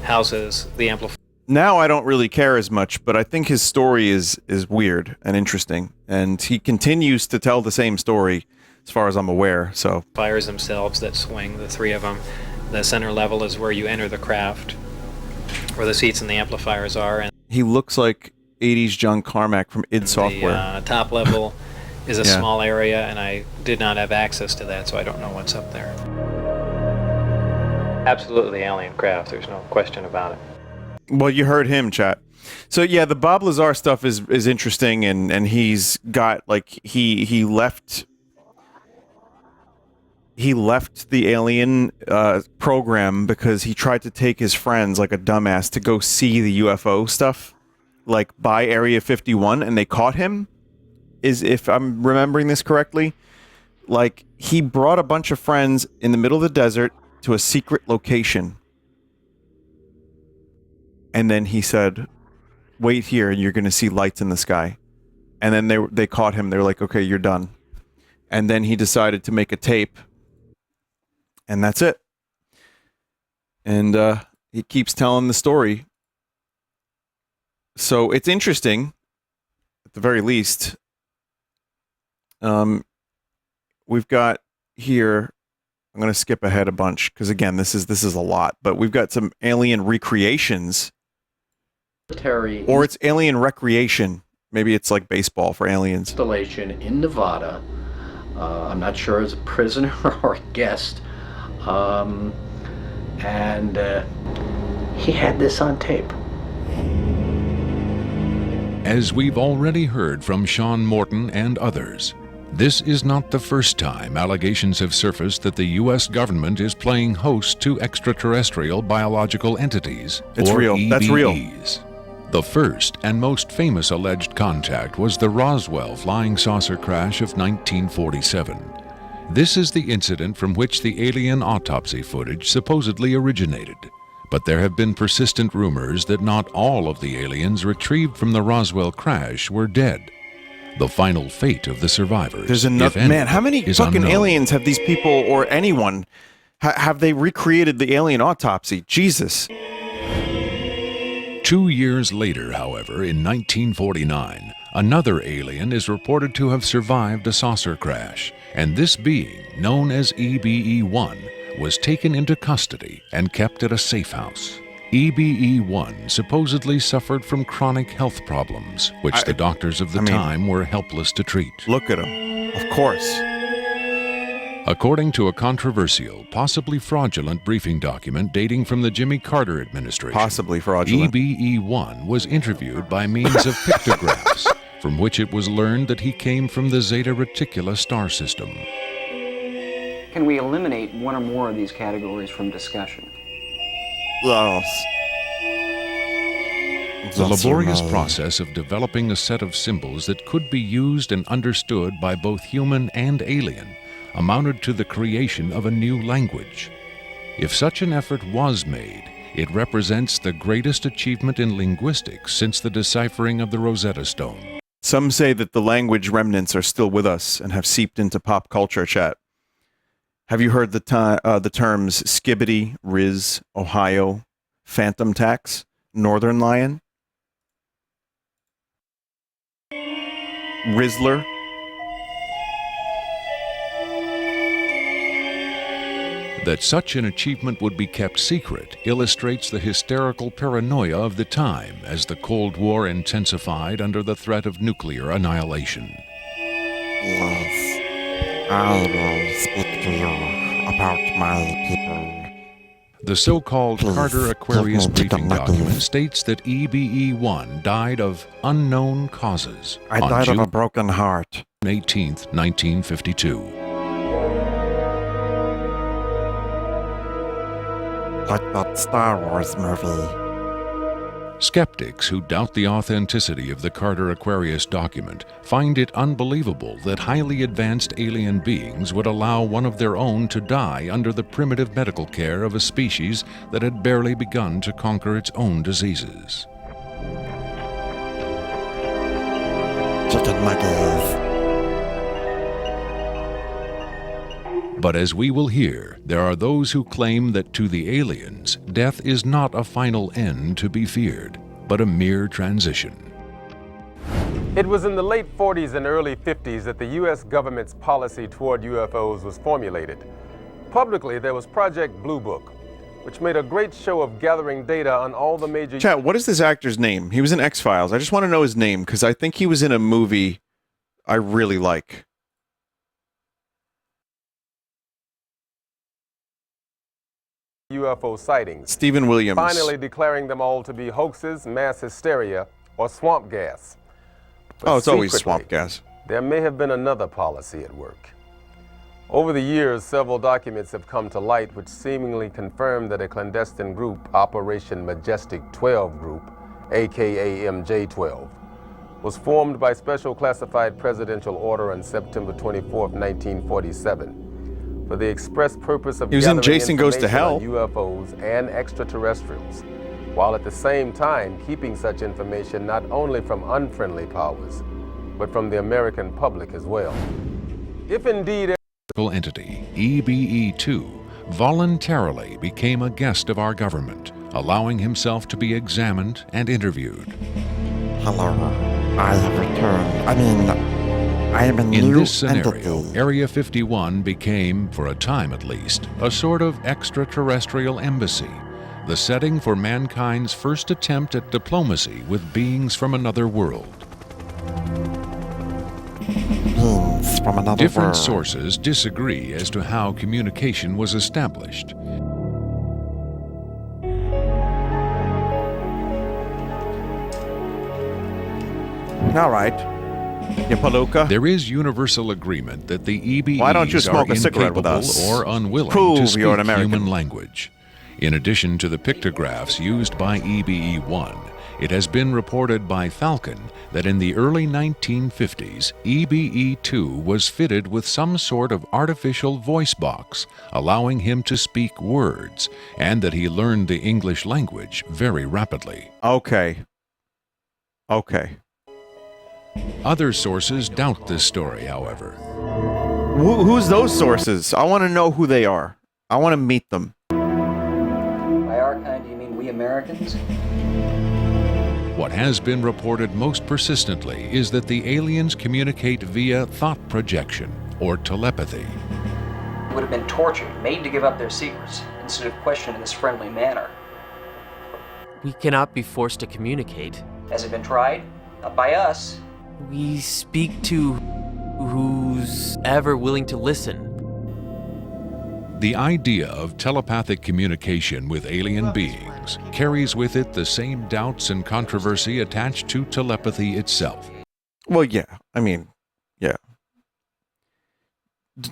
houses the amplifier. Now I don't really care as much, but I think his story is weird and interesting, and he continues to tell the same story, as far as I'm aware. So Amplifiers themselves that swing, the 3 of them. The center level is where you enter the craft, where the seats and the amplifiers are. And he looks like 80s John Carmack from id Software. The top level is a Yeah. small area, and I did not have access to that, so I don't know what's up there. Absolutely alien craft, there's no question about it. Well, you heard him, chat. So yeah, the Bob Lazar stuff is interesting, and he's got like he left the alien program because he tried to take his friends like a dumbass to go see the UFO stuff, like by Area 51, and they caught him. If I'm remembering this correctly, like he brought a bunch of friends in the middle of the desert to a secret location. And then he said, wait here and you're going to see lights in the sky. And then they caught him. They were like, okay, you're done. And then he decided to make a tape. And that's it. And he keeps telling the story. So it's interesting, at the very least. We've got here, I'm going to skip ahead a bunch because again, this is a lot, but we've got some alien recreations, or it's alien recreation. Maybe it's like baseball for aliens. Installation in Nevada. I'm not sure as a prisoner or a guest, and he had this on tape. As we've already heard from Sean Morton and others, this is not the first time allegations have surfaced that the U.S. government is playing host to extraterrestrial biological entities, It's or real. EBEs. That's real. The first and most famous alleged contact was the Roswell flying saucer crash of 1947. This is the incident from which the alien autopsy footage supposedly originated. But there have been persistent rumors that not all of the aliens retrieved from the Roswell crash were dead. The final fate of the survivors, There's another if any, man. How many is fucking unknown. aliens have these people or anyone have they recreated the alien autopsy? Jesus. 2 years later, however, in 1949, another alien is reported to have survived a saucer crash, and this being, known as EBE-1, was taken into custody and kept at a safe house. EBE-1 supposedly suffered from chronic health problems, which the doctors of the time were helpless to treat. Look at him. Of course. According to a controversial, possibly fraudulent briefing document dating from the Jimmy Carter administration, Possibly fraudulent. EBE-1 was interviewed by means of pictographs, from which it was learned that he came from the Zeta Reticula star system. Can we eliminate one or more of these categories from discussion? Yes. The Yes, you laborious may. process of developing a set of symbols that could be used and understood by both human and alien amounted to the creation of a new language. If such an effort was made, it represents the greatest achievement in linguistics since the deciphering of the Rosetta Stone. Some say that the language remnants are still with us and have seeped into pop culture chat. Have you heard the terms skibbity, Riz, Ohio, phantom tax, northern lion, Rizzler? That such an achievement would be kept secret illustrates the hysterical paranoia of the time as the Cold War intensified under the threat of nuclear annihilation. Yes, I will speak to you about my people. The so-called Please, Carter Aquarius give me briefing chicken nuggets. document states that EBE-1 died of unknown causes I on died of June a broken heart. 18, 1952. Like that Star Wars movie. Skeptics who doubt the authenticity of the Carter Aquarius document find it unbelievable that highly advanced alien beings would allow one of their own to die under the primitive medical care of a species that had barely begun to conquer its own diseases. Chicken nuggets. But as we will hear, there are those who claim that to the aliens, death is not a final end to be feared, but a mere transition. It was in the late 40s and early 50s that the U.S. government's policy toward UFOs was formulated. Publicly, there was Project Blue Book, which made a great show of gathering data on all the major... Chat, what is this actor's name? He was in X-Files. I just want to know his name because I think he was in a movie I really like. UFO sightings. Stephen Williams. Finally declaring them all to be hoaxes, mass hysteria, or swamp gas. But Oh, it's always secretly, swamp gas. There may have been another policy at work. Over the years, several documents have come to light which seemingly confirm that a clandestine group, Operation Majestic 12 Group, aka MJ-12, was formed by special classified presidential order on September 24, 1947. For the express purpose of He was in gathering Jason Goes to information on Hell. UFOs and extraterrestrials, while at the same time keeping such information not only from unfriendly powers, but from the American public as well. If indeed Entity, EBE-2, voluntarily became a guest of our government, allowing himself to be examined and interviewed. Hello, I have returned. I am a In new this scenario, entity. Area 51 became, for a time at least, a sort of extraterrestrial embassy, the setting for mankind's first attempt at diplomacy with beings from another world. Beings from another Different world. sources disagree as to how communication was established. All right. You palooka. There is universal agreement that the EBEs Why don't you smoke are a cigarette with incapable us? or unwilling Prove to speak you're an American. human language. In addition to the pictographs used by EBE-1, it has been reported by Falcon that in the early 1950s, EBE-2 was fitted with some sort of artificial voice box, allowing him to speak words, and that he learned the English language very rapidly. Okay. Okay. Other sources doubt this story, however. Who's those sources? I want to know who they are. I want to meet them. By our kind, do you mean we Americans? What has been reported most persistently is that the aliens communicate via thought projection, or telepathy. Would have been tortured, made to give up their secrets, instead of questioned in this friendly manner. We cannot be forced to communicate. Has it been tried? Not by us. We speak to who's ever willing to listen. The idea of telepathic communication with alien beings carries with it the same doubts and controversy attached to telepathy itself. Well, yeah. I mean, yeah.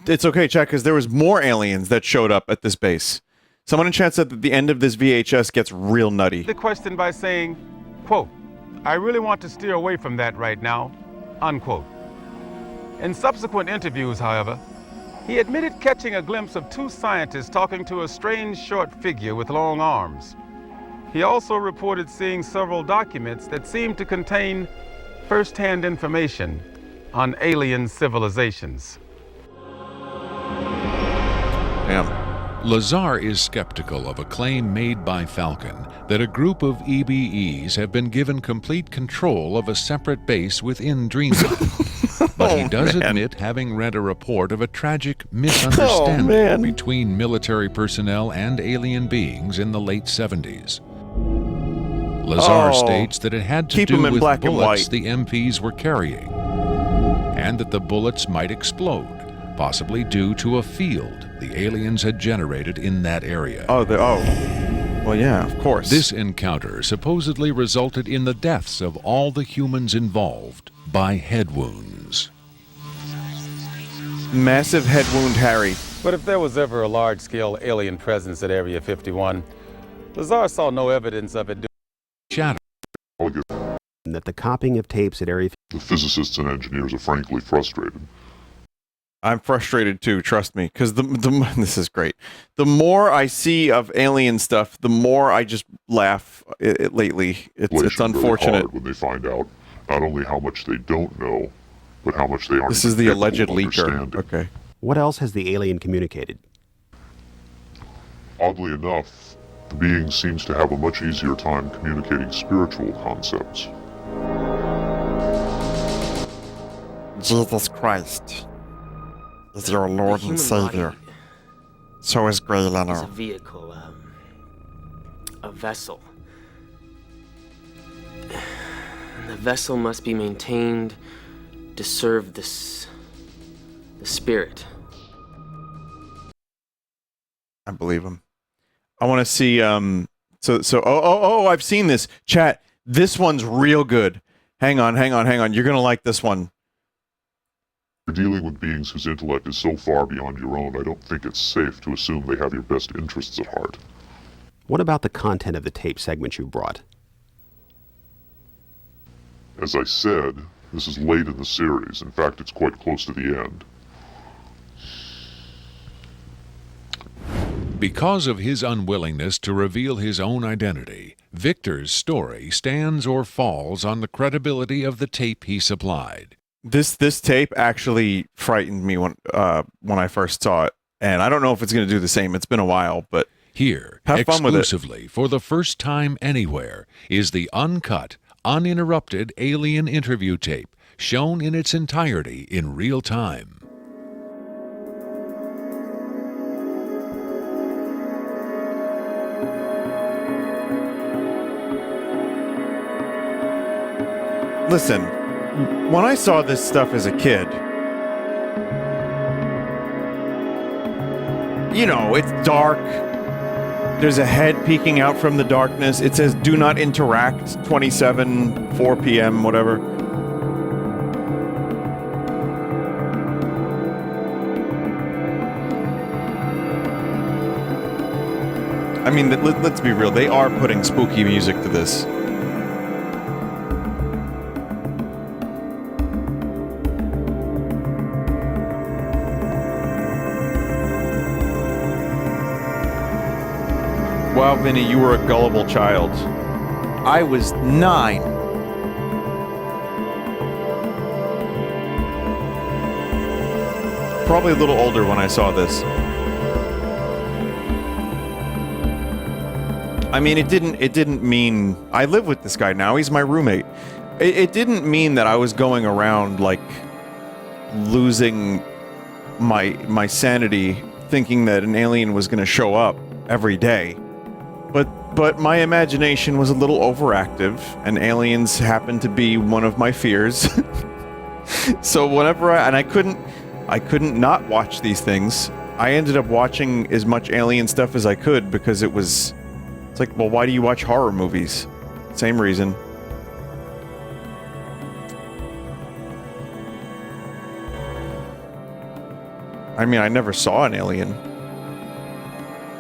It's okay, Chad, because there was more aliens that showed up at this base. Someone in chat said that the end of this VHS gets real nutty. The question by saying, quote, "I really want to steer away from that right now," unquote. In subsequent interviews, however, he admitted catching a glimpse of two scientists talking to a strange short figure with long arms. He also reported seeing several documents that seemed to contain first-hand information on alien civilizations. Damn. Lazar is skeptical of a claim made by Falcon that a group of EBEs have been given complete control of a separate base within Dreamland. But he does admit having read a report of a tragic misunderstanding between military personnel and alien beings in the late 70s. Lazar states that it had to do with bullets the MPs were carrying, and that the bullets might explode, possibly due to a field the aliens had generated in that area. Well, yeah, of course. This encounter supposedly resulted in the deaths of all the humans involved by head wounds. Massive head wound Harry. But if there was ever a large-scale alien presence at Area 51, Lazar saw no evidence of it. Shadow. That the copying of tapes at Area 51. The physicists and engineers are frankly frustrated. I'm frustrated too, trust me, because this is great. The more I see of alien stuff, the more I just laugh lately. It's unfortunate. When they find out not only how much they don't know, but how much they aren't. This is the alleged leaker. Okay. What else has the alien communicated? Oddly enough, the being seems to have a much easier time communicating spiritual concepts. Jesus Christ is your Lord and Savior. So is Grey Leno. It's a vehicle, a vessel. And the vessel must be maintained to serve the spirit. I believe him. I want to see. I've seen this. Chat. This one's real good. Hang on. You're gonna like this one. You're dealing with beings whose intellect is so far beyond your own, I don't think it's safe to assume they have your best interests at heart. What about the content of the tape segment you brought? As I said, this is late in the series. In fact, it's quite close to the end. Because of his unwillingness to reveal his own identity, Victor's story stands or falls on the credibility of the tape he supplied. This tape actually frightened me when I first saw it, and I don't know if it's going to do the same. It's been a while, but here, have fun with it. Exclusively for the first time anywhere, is the uncut, uninterrupted alien interview tape, shown in its entirety in real time. Listen, when I saw this stuff as a kid, you know, it's dark. There's a head peeking out from the darkness. It says, "Do not interact, 4 p.m., whatever. I mean, let's be real. They are putting spooky music to this. Wow, Vinny, you were a gullible child. I was 9. Probably a little older when I saw this. I mean, it didn't mean... I live with this guy now. He's my roommate. It didn't mean that I was going around, like, losing my sanity, thinking that an alien was going to show up every day. But my imagination was a little overactive, and aliens happened to be one of my fears. So whenever I couldn't not watch these things. I ended up watching as much alien stuff as I could because it's like, well, why do you watch horror movies? Same reason. I mean, I never saw an alien.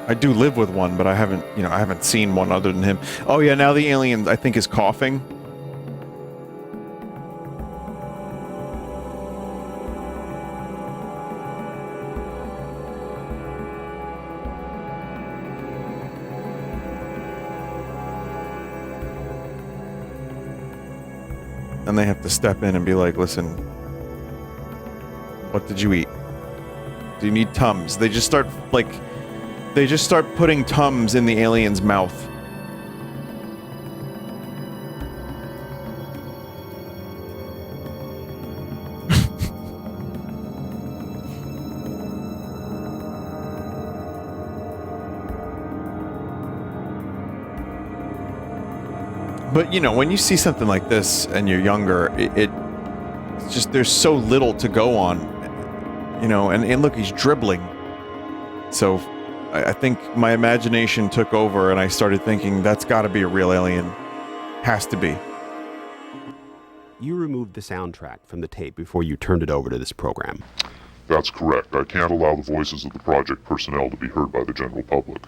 I do live with one, but I haven't seen one other than him. Oh yeah, now the alien, I think, is coughing. And they have to step in and be like, listen, what did you eat? Do you need Tums? They just start putting Tums in the alien's mouth. But, you know, when you see something like this and you're younger, it's just, there's so little to go on, you know, and look, he's dribbling. So I think my imagination took over and I started thinking, that's gotta be a real alien. Has to be. You removed the soundtrack from the tape before you turned it over to this program. That's correct. I can't allow the voices of the project personnel to be heard by the general public.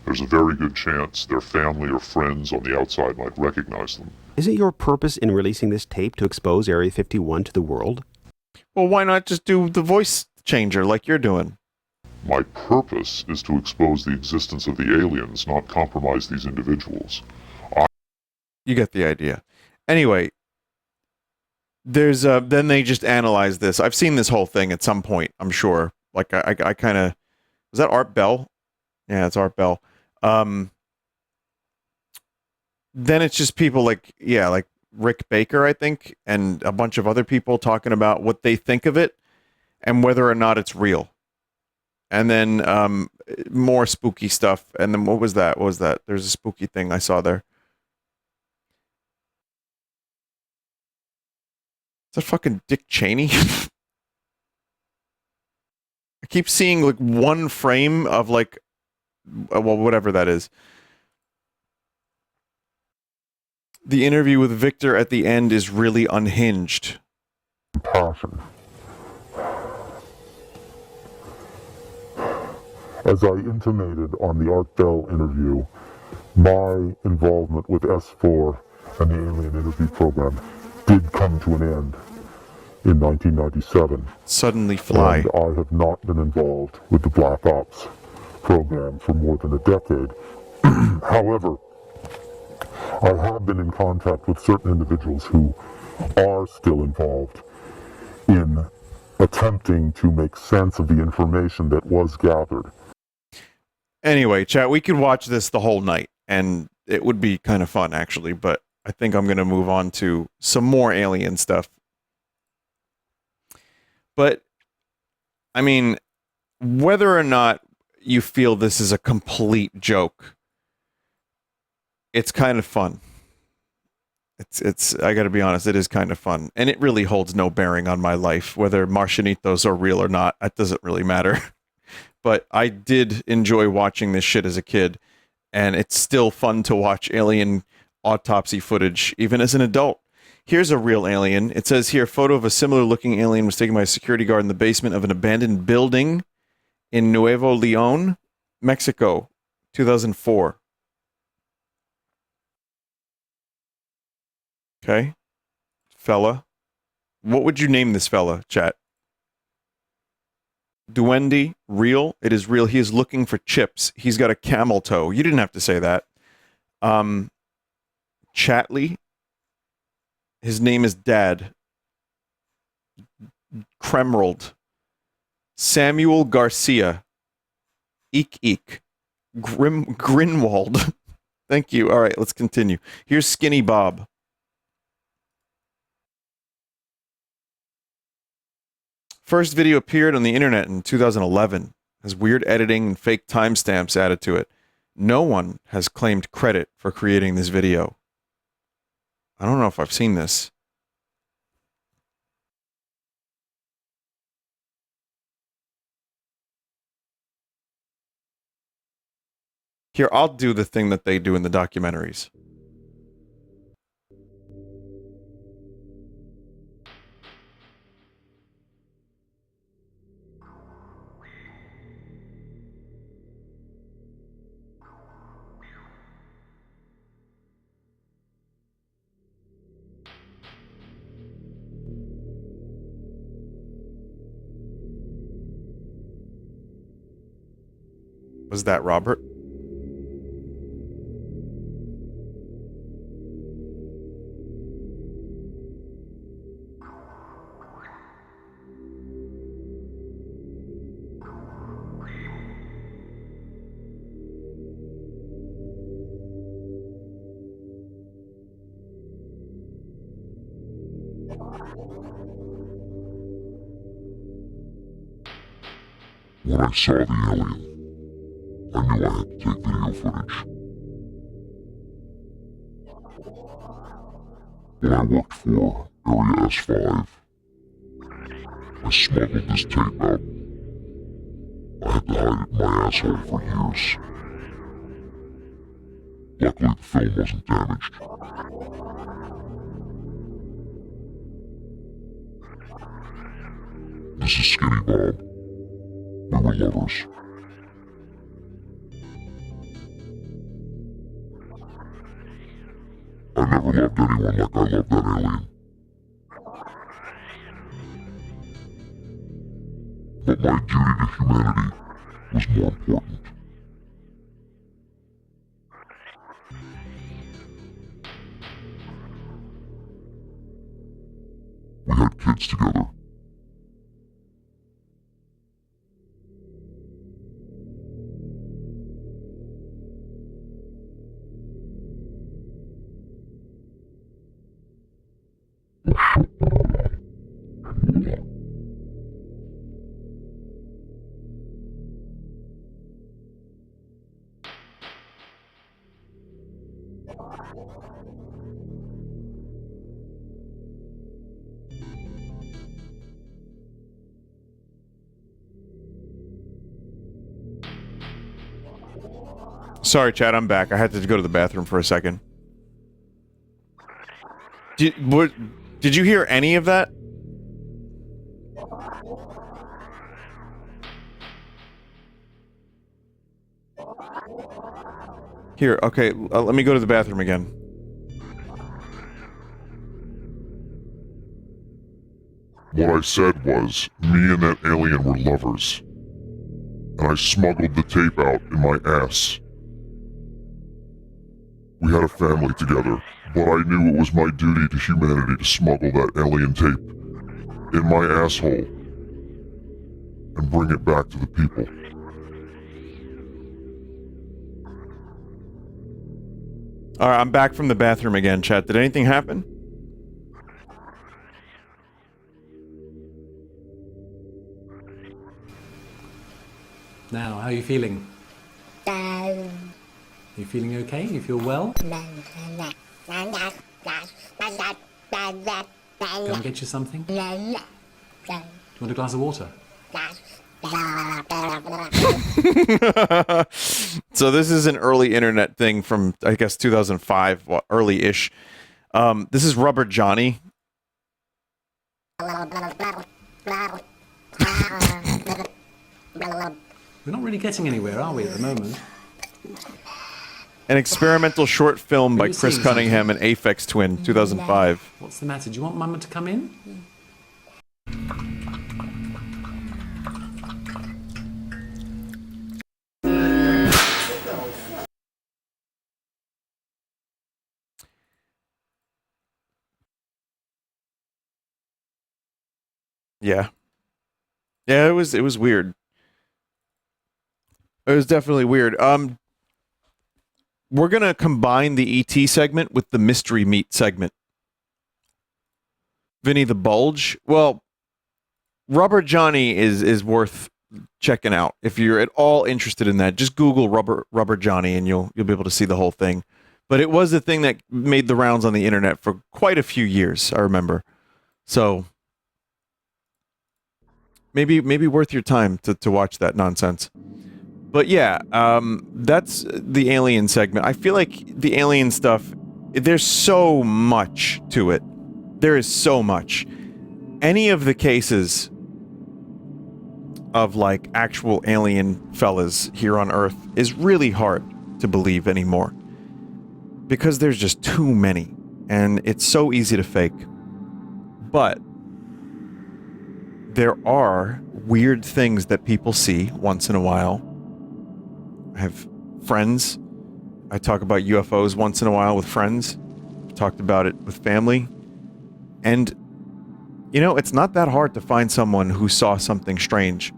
There's a very good chance their family or friends on the outside might recognize them. Isn't your purpose in releasing this tape to expose Area 51 to the world? Well, why not just do the voice changer like you're doing? My purpose is to expose the existence of the aliens, not compromise these individuals. You get the idea. Anyway, there's then they just analyze this. I've seen this whole thing at some point, I'm sure. Like I kind of, was that Art Bell? Yeah, it's Art Bell. Then it's just people like Rick Baker, I think, and a bunch of other people talking about what they think of it and whether or not it's real. And then more spooky stuff. And then what was that? What was that? There's a spooky thing I saw there. Is that fucking Dick Cheney? I keep seeing like one frame of like, well, whatever that is. The interview with Victor at the end is really unhinged. Passion. As I intimated on the Art Bell interview, my involvement with S4 and the Alien Interview Program did come to an end in 1997. Suddenly Fly. And I have not been involved with the Black Ops program for more than a decade. However, I have been in contact with certain individuals who are still involved in attempting to make sense of the information that was gathered. Anyway, chat, we could watch this the whole night, and it would be kind of fun, actually, but I think I'm going to move on to some more alien stuff. But, I mean, whether or not you feel this is a complete joke, it's kind of fun. It's I gotta be honest, it is kind of fun. And it really holds no bearing on my life. Whether Martianitos are real or not, that doesn't really matter. But I did enjoy watching this shit as a kid. And it's still fun to watch alien autopsy footage, even as an adult. Here's a real alien. It says here, photo of a similar looking alien was taken by a security guard in the basement of an abandoned building in Nuevo Leon, Mexico, 2004. Okay. Fella. What would you name this fella, chat? Duende, real. It is real. He is looking for chips. He's got a camel toe. You didn't have to say that. Chatley. His name is Dad. Kremrold. Samuel Garcia. Eek. Grinwald. Thank you. All right, let's continue. Here's Skinny Bob. First video appeared on the internet in 2011. Has weird editing and fake timestamps added to it. No one has claimed credit for creating this video. I don't know if I've seen this. Here, I'll do the thing that they do in the documentaries. Was that Robert? When I saw the alien, I knew I had to take video footage. When I worked for Area S5, I smuggled this tape out. I had to hide it in my asshole for years. Luckily, the film wasn't damaged. This is Skinny Bob. We were lovers. I never loved anyone like I loved that alien. But my duty to humanity was more important. We had kids together. Sorry, Chad, I'm back. I had to go to the bathroom for a second. Did you hear any of that? Here, okay, let me go to the bathroom again. What I said was, me and that alien were lovers. And I smuggled the tape out in my ass. We had a family together, but I knew it was my duty to humanity to smuggle that alien tape in my asshole and bring it back to the people. Alright, I'm back from the bathroom again, chat. Did anything happen? Now, how are you feeling? You feeling okay? You feel well? Go and get you something? Do you want a glass of water? So this is an early internet thing from, I guess, 2005, well, early-ish. This is Rubber Johnny. We're not really getting anywhere, are we, at the moment? An experimental short film by Chris Cunningham and Aphex Twin, 2005. What's the matter? Do you want Mama to come in? Yeah. Yeah, it was weird. It was definitely weird. We're gonna combine the ET segment with the mystery meat segment. Vinny the Bulge. Well, Rubber Johnny is worth checking out. If you're at all interested in that, just Google Rubber Johnny and you'll be able to see the whole thing. But it was a thing that made the rounds on the internet for quite a few years, I remember. So maybe worth your time to watch that nonsense. But yeah, that's the alien segment. I feel like the alien stuff, there's so much to it. There is so much. Any of the cases of like actual alien fellas here on Earth is really hard to believe anymore. Because there's just too many. And it's so easy to fake. But there are weird things that people see once in a while. I have friends. I talk about UFOs once in a while with friends. I've talked about it with family. And, you know, it's not that hard to find someone who saw something strange.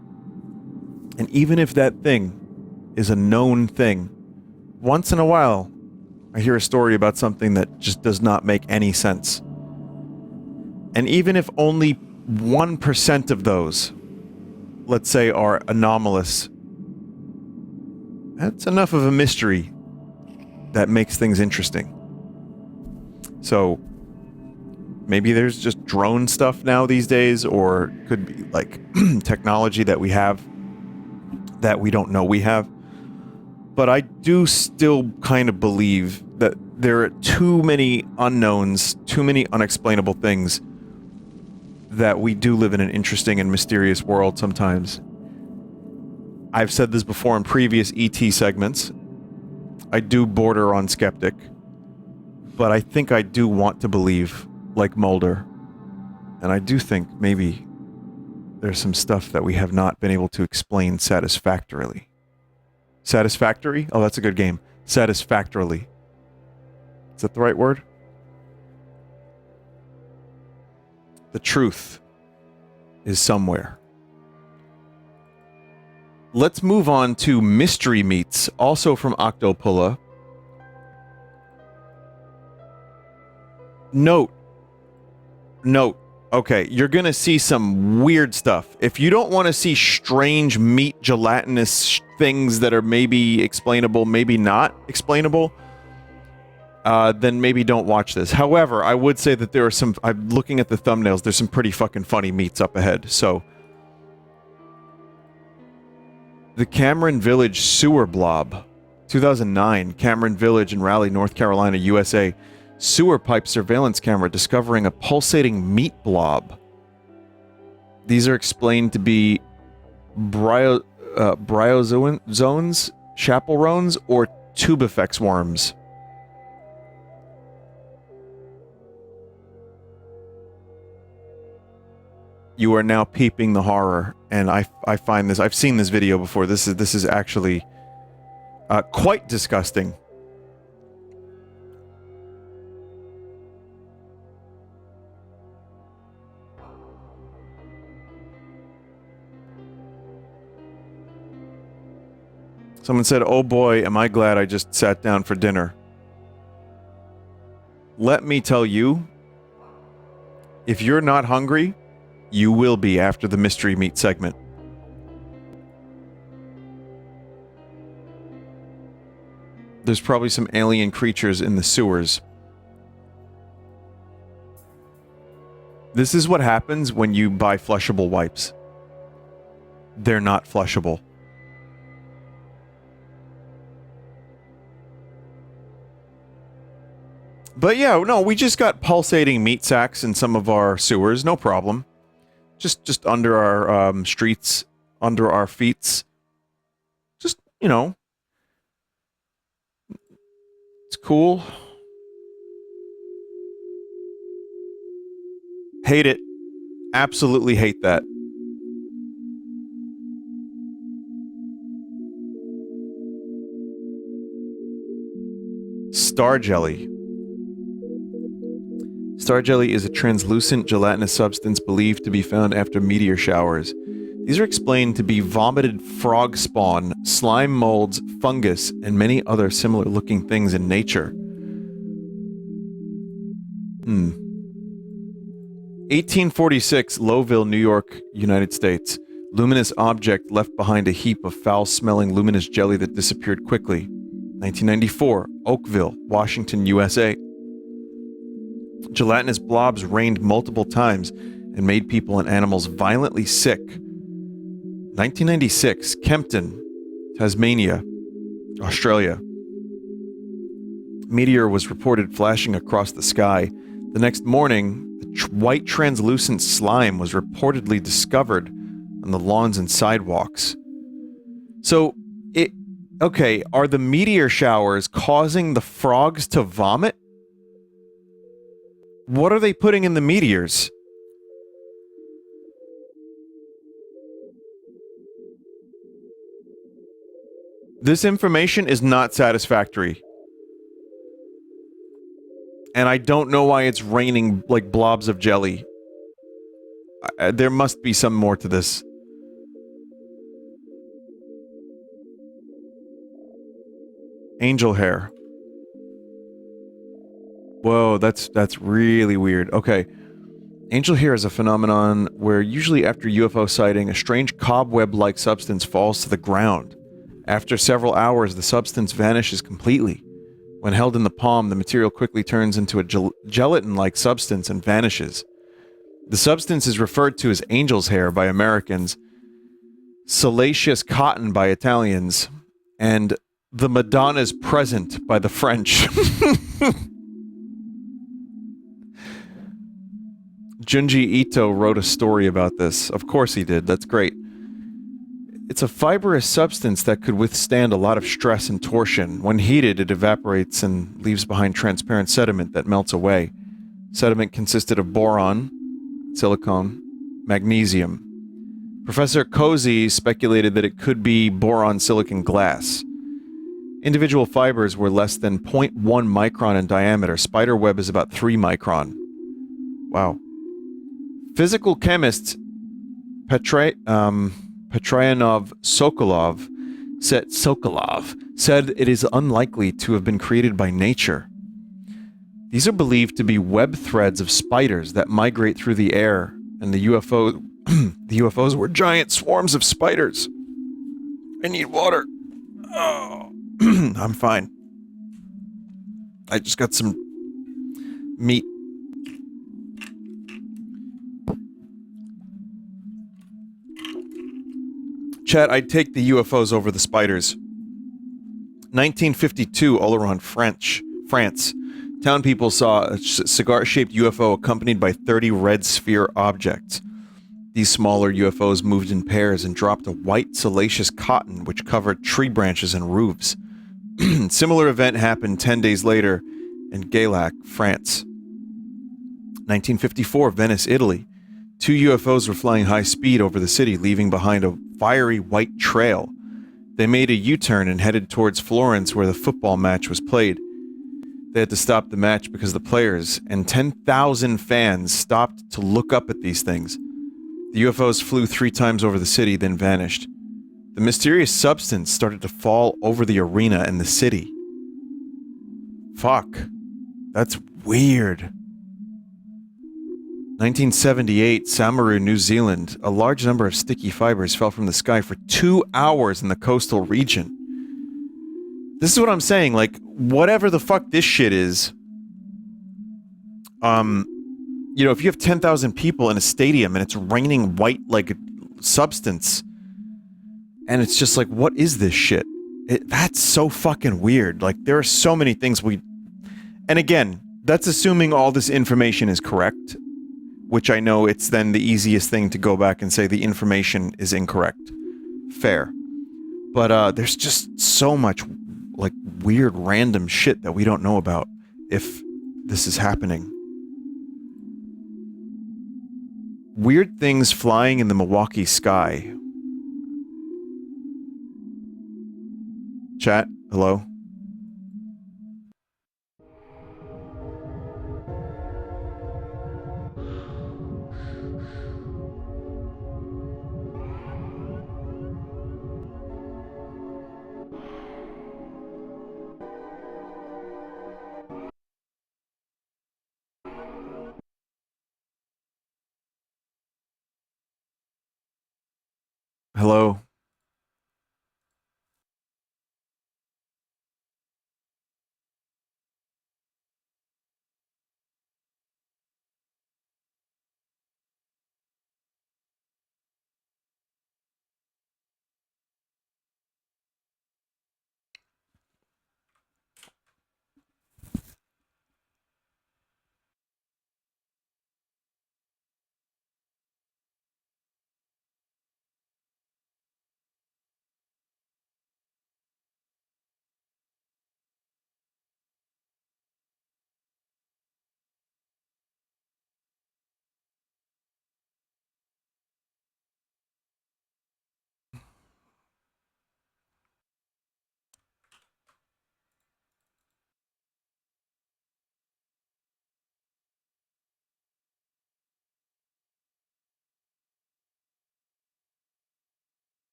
And even if that thing is a known thing, once in a while, I hear a story about something that just does not make any sense. And even if only 1% of those, let's say, are anomalous, that's enough of a mystery that makes things interesting. So maybe there's just drone stuff now these days, or could be like technology that we have that we don't know we have. But I do still kind of believe that there are too many unknowns, too many unexplainable things, that we do live in an interesting and mysterious world sometimes. I've said this before in previous ET segments. I do border on skeptic, but I think I do want to believe like Mulder. And I do think maybe there's some stuff that we have not been able to explain satisfactorily. Satisfactory? Oh, that's a good game. Satisfactorily. Is that the right word? The truth is somewhere. Let's move on to mystery meats, also from Octopulla. Note. Okay, you're gonna see some weird stuff. If you don't want to see strange meat gelatinous things that are maybe explainable, maybe not explainable, then maybe don't watch this. However, I would say that there are some, I'm looking at the thumbnails, there's some pretty fucking funny meats up ahead, so. The Cameron Village Sewer Blob. 2009, Cameron Village in Raleigh, North Carolina, USA. Sewer pipe surveillance camera discovering a pulsating meat blob. These are explained to be bryozoans, chaperones, or tubifex worms. You are now peeping the horror, and I find this, I've seen this video before, this is actually quite disgusting. Someone said, "Oh boy, am I glad I just sat down for dinner." Let me tell you, if you're not hungry, you will be after the mystery meat segment. There's probably some alien creatures in the sewers. This is what happens when you buy flushable wipes. They're not flushable. But yeah, no, we just got pulsating meat sacks in some of our sewers, no problem. Just under our streets, under our feet. Just, you know. It's cool. Hate it. Absolutely hate that. Star jelly. Star jelly is a translucent gelatinous substance believed to be found after meteor showers. These are explained to be vomited frog spawn, slime molds, fungus, and many other similar-looking things in nature. 1846, Lowville, New York, United States. Luminous object left behind a heap of foul-smelling luminous jelly that disappeared quickly. 1994, Oakville, Washington, USA. Gelatinous blobs rained multiple times and made people and animals violently sick. 1996, Kempton, Tasmania, Australia. Meteor was reported flashing across the sky. The next morning, the white translucent slime was reportedly discovered on the lawns and sidewalks. So, okay, are the meteor showers causing the frogs to vomit? What are they putting in the meteors? This information is not satisfactory. And I don't know why it's raining like blobs of jelly. There must be some more to this. Angel hair. Whoa, that's really weird. Okay. Angel hair is a phenomenon where usually after UFO sighting, a strange cobweb-like substance falls to the ground. After several hours, the substance vanishes completely. When held in the palm, the material quickly turns into a gelatin-like substance and vanishes. The substance is referred to as angel's hair by Americans, salacious cotton by Italians, and the Madonna's present by the French. Junji Ito wrote a story about this. Of course he did. That's great. It's a fibrous substance that could withstand a lot of stress and torsion. When heated, it evaporates and leaves behind transparent sediment that melts away. Sediment consisted of boron, silicon, magnesium. Professor Cozy speculated that it could be boron-silicon glass. Individual fibers were less than 0.1 micron in diameter. Spiderweb is about 3 micron. Wow. Physical chemist Petrayanov Sokolov said it is unlikely to have been created by nature. These are believed to be web threads of spiders that migrate through the air, and the UFOs were giant swarms of spiders. I need water. Oh, I'm fine. I just got some meat. Chat, I'd take the UFOs over the spiders. 1952, Oloron, France. Town people saw a cigar-shaped UFO accompanied by 30 red sphere objects. These smaller UFOs moved in pairs and dropped a white salacious cotton which covered tree branches and roofs. Similar event happened 10 days later in Gaillac, France. 1954, Venice, Italy. 2 UFOs were flying high speed over the city, leaving behind a fiery white trail. They made a U-turn and headed towards Florence, where the football match was played. They had to stop the match because the players and 10,000 fans stopped to look up at these things. The UFOs flew 3 times over the city, then vanished. The mysterious substance started to fall over the arena and the city. Fuck. That's weird. 1978, Samaru, New Zealand. A large number of sticky fibers fell from the sky for 2 hours in the coastal region. This is what I'm saying, like, whatever the fuck this shit is, you know, if you have 10,000 people in a stadium and it's raining white, like, substance, and it's just like, what is this shit? That's so fucking weird. Like, there are so many things and again, that's assuming all this information is correct, which I know it's then the easiest thing to go back and say the information is incorrect. Fair. But there's just so much, like, weird random shit that we don't know about if this is happening. Weird things flying in the Milwaukee sky. Chat, hello? Hello?